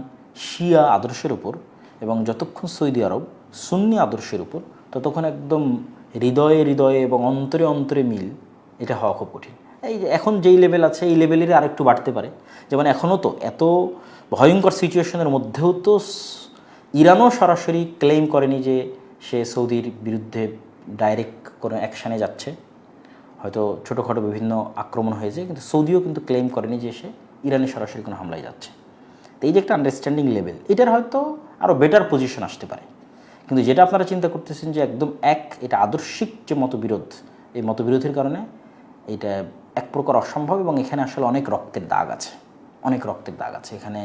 Speaker 1: শিয়া আদর্শের উপর এবং যতক্ষণ সৌদি আরব সুন্নি আদর্শের উপর, ততক্ষণ একদম হৃদয়ে এবং অন্তরে মিল, এটা হওয়া খুব কঠিন। এই যে এখন যেই লেভেল আছে, এই লেভেলের আরেকটু বাড়তে পারে। যেমন এখনও তো এত ভয়ঙ্কর সিচুয়েশনের মধ্যেও তো ইরানও সরাসরি ক্লেম করেনি যে সে সৌদির বিরুদ্ধে ডাইরেক্ট কোনো অ্যাকশানে যাচ্ছে। হয়তো ছোটোখাটো বিভিন্ন আক্রমণ হয়েছে, কিন্তু সৌদিও কিন্তু ক্লেম করেনি যে সে ইরানে সরাসরি কোনো হামলায় যাচ্ছে। তো এই যে একটা আন্ডারস্ট্যান্ডিং লেভেল, এটার হয়তো আরও বেটার পজিশন আসতে পারে। কিন্তু যেটা আপনারা চিন্তা করতেছেন যে একদম এটা আদর্শিক যে মতবিরোধ, এই মতবিরোধের কারণে এটা এক প্রকার অসম্ভব। এবং এখানে আসলে অনেক রক্তের দাগ আছে। এখানে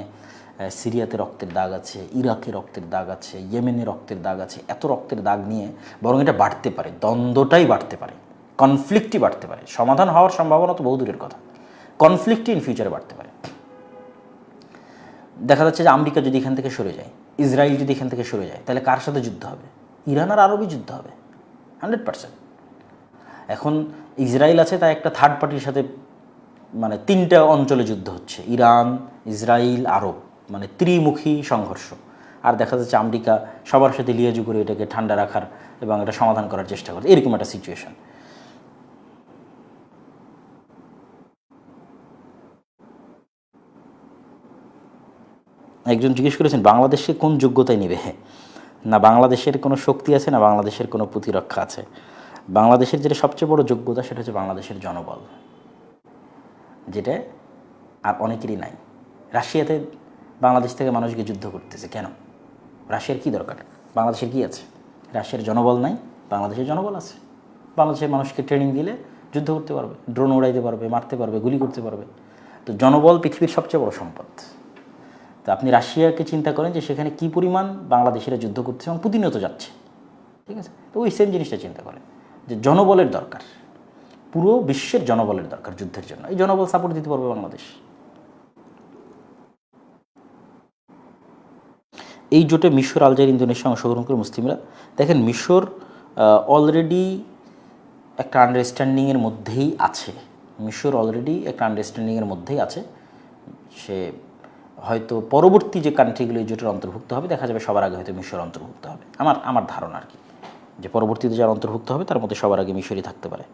Speaker 1: সিরিয়াতে রক্তের দাগ আছে, ইরাকে রক্তের দাগ আছে, ইয়েমেনে রক্তের দাগ আছে। এত রক্তের দাগ নিয়ে বরং এটা বাড়তে পারে, দ্বন্দ্বটাই বাড়তে পারে, কনফ্লিক্টই বাড়তে পারে। সমাধান হওয়ার সম্ভাবনা তো বহু দূরের কথা, কনফ্লিক্টই ইন ফিউচারে বাড়তে পারে। দেখা যাচ্ছে যে আমেরিকা যদি এখান থেকে সরে যায়, ইসরায়েল যদি এখান থেকে সরে যায়, তাহলে কার সাথে যুদ্ধ হবে? ইরান আর আরবই যুদ্ধ হবে 100%। এখন ইসরায়েল আছে, তাই একটা থার্ড পার্টির সাথে মানে 3টা অঞ্চলে যুদ্ধ হচ্ছে, ইরান, ইসরায়েল, আরব, মানে ত্রিমুখী সংঘর্ষ। আর দেখা যাচ্ছে আমেরিকা সবার সাথে লিয়াজু করে এটাকে ঠান্ডা রাখার এবং এটা সমাধান করার চেষ্টা করছে, এরকম একটা সিচুয়েশন। একজন জিজ্ঞেস করেছেন বাংলাদেশে কোন যোগ্যতায় নেবে, না বাংলাদেশের কোনো শক্তি আছে না বাংলাদেশের কোনো প্রতিরক্ষা আছে। বাংলাদেশের যেটা সবচেয়ে বড় যোগ্যতা সেটা হচ্ছে বাংলাদেশের জনবল, যেটা আর অনেকেরই নাই। রাশিয়াতে বাংলাদেশ থেকে মানুষ গিয়ে যুদ্ধ করতেছে কেন? রাশিয়ার কী দরকার? বাংলাদেশের কী আছে? রাশিয়ার জনবল নাই, বাংলাদেশের জনবল আছে। বাংলাদেশের মানুষকে ট্রেনিং দিলে যুদ্ধ করতে পারবে, ড্রোন উড়াইতে পারবে, মারতে পারবে, গুলি করতে পারবে। তো জনবল পৃথিবীর সবচেয়ে বড় সম্পদ। তো আপনি রাশিয়াকে চিন্তা করেন যে সেখানে কী পরিমাণ বাংলাদেশিরা যুদ্ধ করছে এবং প্রতিনিয়ত যাচ্ছে, ঠিক আছে? তো ওই সেম জিনিসটা চিন্তা করেন যে জনবলের দরকার, পুরো বিশ্বের জনবলের দরকার যুদ্ধের জন্য। এই জনবল সাপোর্ট দিতে পারবে বাংলাদেশ। এই জোটে মিশর, আলজেরিয়া, ইন্দোনেশিয়া অংশগ্রহণ করে মুসলিমরা। দেখেন মিশর অলরেডি একটা আন্ডারস্ট্যান্ডিংয়ের মধ্যেই আছে। মিশর অলরেডি একটা আন্ডারস্ট্যান্ডিংয়ের মধ্যেই আছে। সে হয়তো পরবর্তী যে কান্ট্রিগুলো এই জোটের অন্তর্ভুক্ত হবে, দেখা যাবে সবার আগে হয়তো মিশর অন্তর্ভুক্ত হবে। আমার ধারণা আর কি, যে পরবর্তীতে যারা অন্তর্ভুক্ত হবে তার মধ্যে সবার আগে মিশরই থাকতে পারে।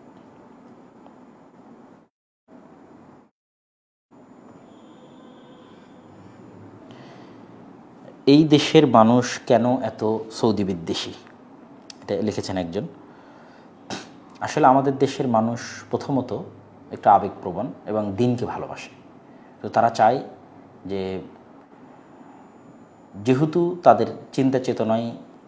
Speaker 1: এই দেশের মানুষ কেন এত সৌদি বিদ্বেষী, এটা লিখেছেন একজন। আসলে আমাদের দেশের মানুষ প্রথমত একটু আবেগপ্রবণ এবং দিনকে ভালোবাসে। তো তারা চায় যে যেহেতু তাদের চিন্তা চেতনায়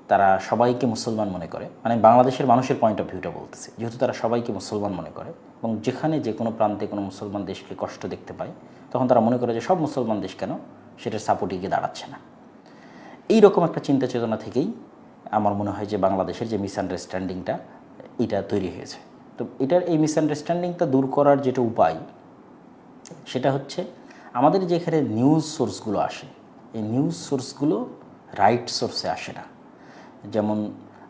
Speaker 1: তারা সবাইকে মুসলমান মনে করে, মানে বাংলাদেশের মানুষের পয়েন্ট অফ ভিউটা বলতেছে, যেহেতু তারা সবাইকে মুসলমান মনে করে এবং যেখানে যে কোনো প্রান্তে কোনো মুসলমান দেশকে কষ্ট দেখতে পায় তখন তারা মনে করে যে সব মুসলমান দেশ কেন সেটার সাপোর্টে গিয়ে দাঁড়াচ্ছে না। এই রকম একটা চিন্তা চেতনা থেকেই আমার মনে হয় যে বাংলাদেশের যে মিসআন্ডারস্ট্যান্ডিংটা এটা তৈরি হয়েছে। তো এটার এই মিসআন্ডারস্ট্যান্ডিংটা দূর করার যেটা উপায় সেটা হচ্ছে আমাদের যেখানে নিউজ সোর্সগুলো আসে, এই নিউজ সোর্সগুলো রাইট সোর্সে আসে না। যেমন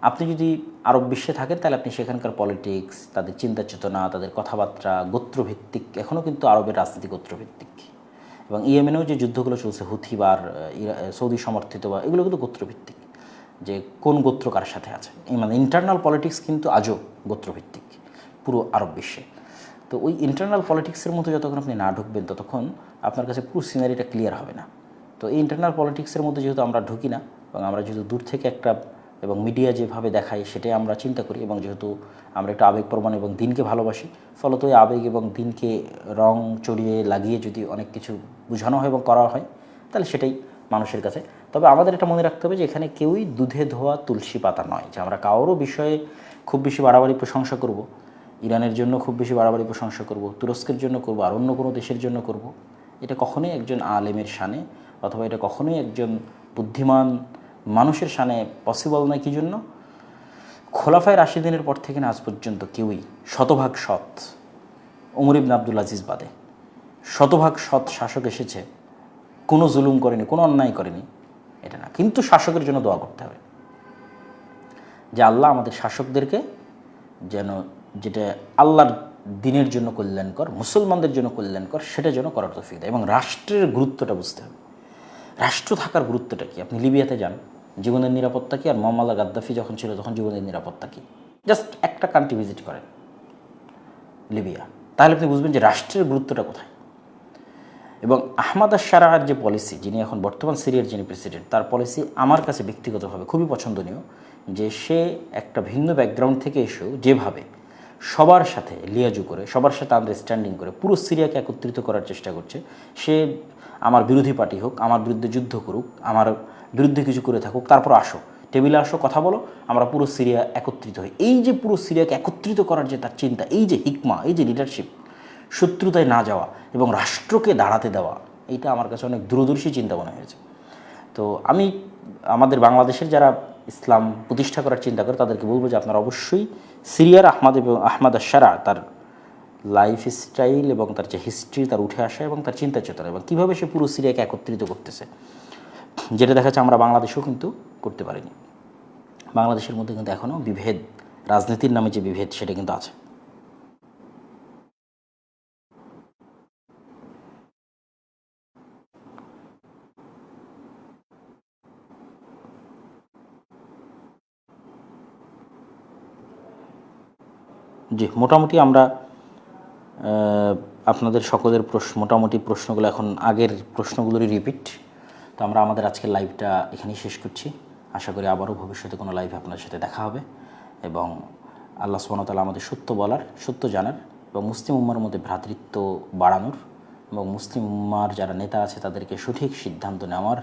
Speaker 1: আপনি যদি আরব বিশ্বে থাকেন তাহলে আপনি সেখানকার পলিটিক্স, তাদের চিন্তা চেতনা, তাদের কথাবার্তা গোত্রভিত্তিক। এখনও কিন্তু আরবের রাজনীতি গোত্রভিত্তিক। এবং ইয়েমেনেও যে যুদ্ধগুলো চলছে হুথি বা সৌদি সমর্থিত বা এগুলো কিন্তু গোত্রভিত্তিক, যে কোন গোত্র কার সাথে আছে, এই মানে ইন্টারনাল পলিটিক্স কিন্তু আজও গোত্রভিত্তিক পুরো আরব বিশ্বে। তো ওই ইন্টারনাল পলিটিক্সের মধ্যে যতক্ষণ আপনি না ঢুকবেন ততক্ষণ আপনার কাছে পুরো সিনারিটা ক্লিয়ার হবে না। তো এই ইন্টারনাল পলিটিক্সের মধ্যে যেহেতু আমরা ঢুকি না এবং আমরা যেহেতু দূর থেকে একটা এবং মিডিয়া যেভাবে দেখায় সেটাই আমরা চিন্তা করি, এবং যেহেতু আমরা একটু আবেগপ্রবণ এবং দিনকে ভালোবাসি, ফলত ওই আবেগ এবং দিনকে রং চড়িয়ে লাগিয়ে যদি অনেক কিছু বোঝানো হয় এবং করা হয় তাহলে সেটাই মানুষের কাছে। তবে আমাদের এটা মনে রাখতে হবে যে এখানে কেউই দুধে ধোয়া তুলসী পাতা নয়, যে আমরা কারোরও বিষয়ে খুব বেশি বাড়াবাড়ি প্রশংসা করব। ইরানের জন্য খুব বেশি বাড়াবাড়ি প্রশংসা করব, তুরস্কের জন্য করব, আর অন্য কোনো দেশের জন্য করব, এটা কখনোই একজন আলেমের শানে অথবা এটা কখনোই একজন বুদ্ধিমান মানুষের শানে পসিবল নয়। কী জন্য? খোলাফায়ে রাশিদিনের পর থেকে আজ পর্যন্ত কেউই শতভাগ সৎ, ওমর ইবনে আবদুল আজিজ বাদে শতভাগ সৎ শাসক এসেছে, কোনো জুলুম করেনি, কোনো অন্যায় করেনি, এটা না। কিন্তু শাসকের জন্য দোয়া করতে হবে যে আল্লাহ আমাদের শাসকদেরকে যেন যেটা আল্লাহর দিনের জন্য কল্যাণকর, মুসলমানদের জন্য কল্যাণকর, সেটা যেন করার তৌফিক দেয়। এবং রাষ্ট্রের গুরুত্বটা বুঝতে হবে, রাষ্ট্র থাকার গুরুত্বটা কী। আপনি লিবিয়াতে যান, জীবনের নিরাপত্তা কী, আর মোহাম্মদ গাদ্দাফি যখন ছিল তখন জীবনের নিরাপত্তা কী। জাস্ট একটা কান্ট্রি ভিজিট করেন, লিবিয়া, তাহলে আপনি বুঝবেন যে রাষ্ট্রের গুরুত্বটা কোথায়। এবং আহমাদ আশ-শারা'র যে পলিসি, যিনি এখন বর্তমান সিরিয়ার যিনি প্রেসিডেন্ট, তার পলিসি আমার কাছে ব্যক্তিগতভাবে খুবই পছন্দনীয়। যে সে একটা ভিন্ন ব্যাকগ্রাউন্ড থেকে এসেও যেভাবে সবার সাথে লিয়াজু করে, সবার সাথে আন্ডারস্ট্যান্ডিং করে পুরো সিরিয়াকে একত্রিত করার চেষ্টা করছে। সে আমার বিরোধী পার্টি হোক, আমার বিরুদ্ধে যুদ্ধ করুক, আমার বিরুদ্ধে কিছু করে থাকুক, তারপর আসো, টেবিলে আসো, কথা বলো, আমরা পুরো সিরিয়া একত্রিত হই। এই যে পুরো সিরিয়াকে একত্রিত করার যে তার চিন্তা, এই যে হিকমা, এই যে লিডারশিপ, শত্রুতায় না যাওয়া এবং রাষ্ট্রকে দাঁড়াতে দেওয়া, এইটা আমার কাছে অনেক দূরদর্শী চিন্তা মনে হয়েছে। তো আমি আমাদের বাংলাদেশের যারা ইসলাম প্রতিষ্ঠা করার চিন্তা করে তাদেরকে বলবো যে আপনারা অবশ্যই সিরিয়ার আহমাদ আশ-শারা তার লাইফ স্টাইল এবং তার যে হিস্ট্রি, তার উঠে আসা এবং তার চিন্তা চেতনা এবং কীভাবে সে পুরো সিরিয়াকে একত্রিত করতেছে, যেটা দেখা যাচ্ছে আমরা বাংলাদেশেও কিন্তু করতে পারিনি। বাংলাদেশের মধ্যে কিন্তু এখনও বিভেদ, রাজনীতির নামে যে বিভেদ, সেটা কিন্তু আছে। জি, মোটামুটি আমরা আপনাদের সকলের মোটামুটি প্রশ্নগুলো এখন আগের প্রশ্নগুলোরই রিপিট। তো আমরা আমাদের আজকের লাইভটা এখানেই শেষ করছি। আশা করি আবারও ভবিষ্যতে কোনো লাইভে আপনাদের সাথে দেখা হবে এবং আল্লাহ সুবহানাহু ওয়া তাআলা আমাদের সত্য বলার, সত্য জানার এবং মুসলিম উম্মার মধ্যে ভ্রাতৃত্ব বাড়ানোর এবং মুসলিম উম্মার যারা নেতা আছে তাদেরকে সঠিক সিদ্ধান্ত নেওয়ার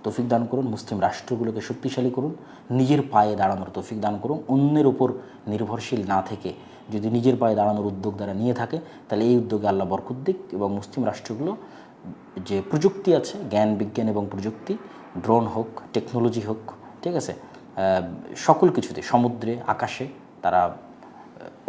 Speaker 1: তৌফিক দান করুন, মুসলিম রাষ্ট্রগুলোকে শক্তিশালী করুন, নিজের পায়ে দাঁড়ানোর তৌফিক দান করুন। অন্যের উপর নির্ভরশীল না থেকে যদি নিজের পায়ে দাঁড়ানোর উদ্যোগ দ্বারা নিয়ে থাকে তাহলে এই উদ্যোগে আল্লাহ বরকত দিক এবং মুসলিম রাষ্ট্রগুলো যে প্রযুক্তি আছে, জ্ঞান বিজ্ঞান এবং প্রযুক্তি, ড্রোন হোক, টেকনোলজি হোক, ঠিক আছে, সকল কিছুতে সমুদ্রে আকাশে তারা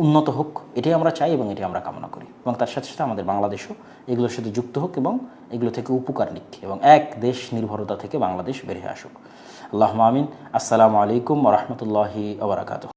Speaker 1: উন্নত হোক, এটাই আমরা চাই এবং এটাই আমরা কামনা করি। এবং তার সাথে সাথে আমাদের বাংলাদেশও এগুলোর সাথে যুক্ত হোক এবং এগুলো থেকে উপকার নিক এবং এক দেশ নির্ভরতা থেকে বাংলাদেশ বেরিয়ে আসুক। আল্লাহুম্মা আমিন। আসসালামু আলাইকুম ওয়া রাহমাতুল্লাহি ওয়া বারাকাতুহু।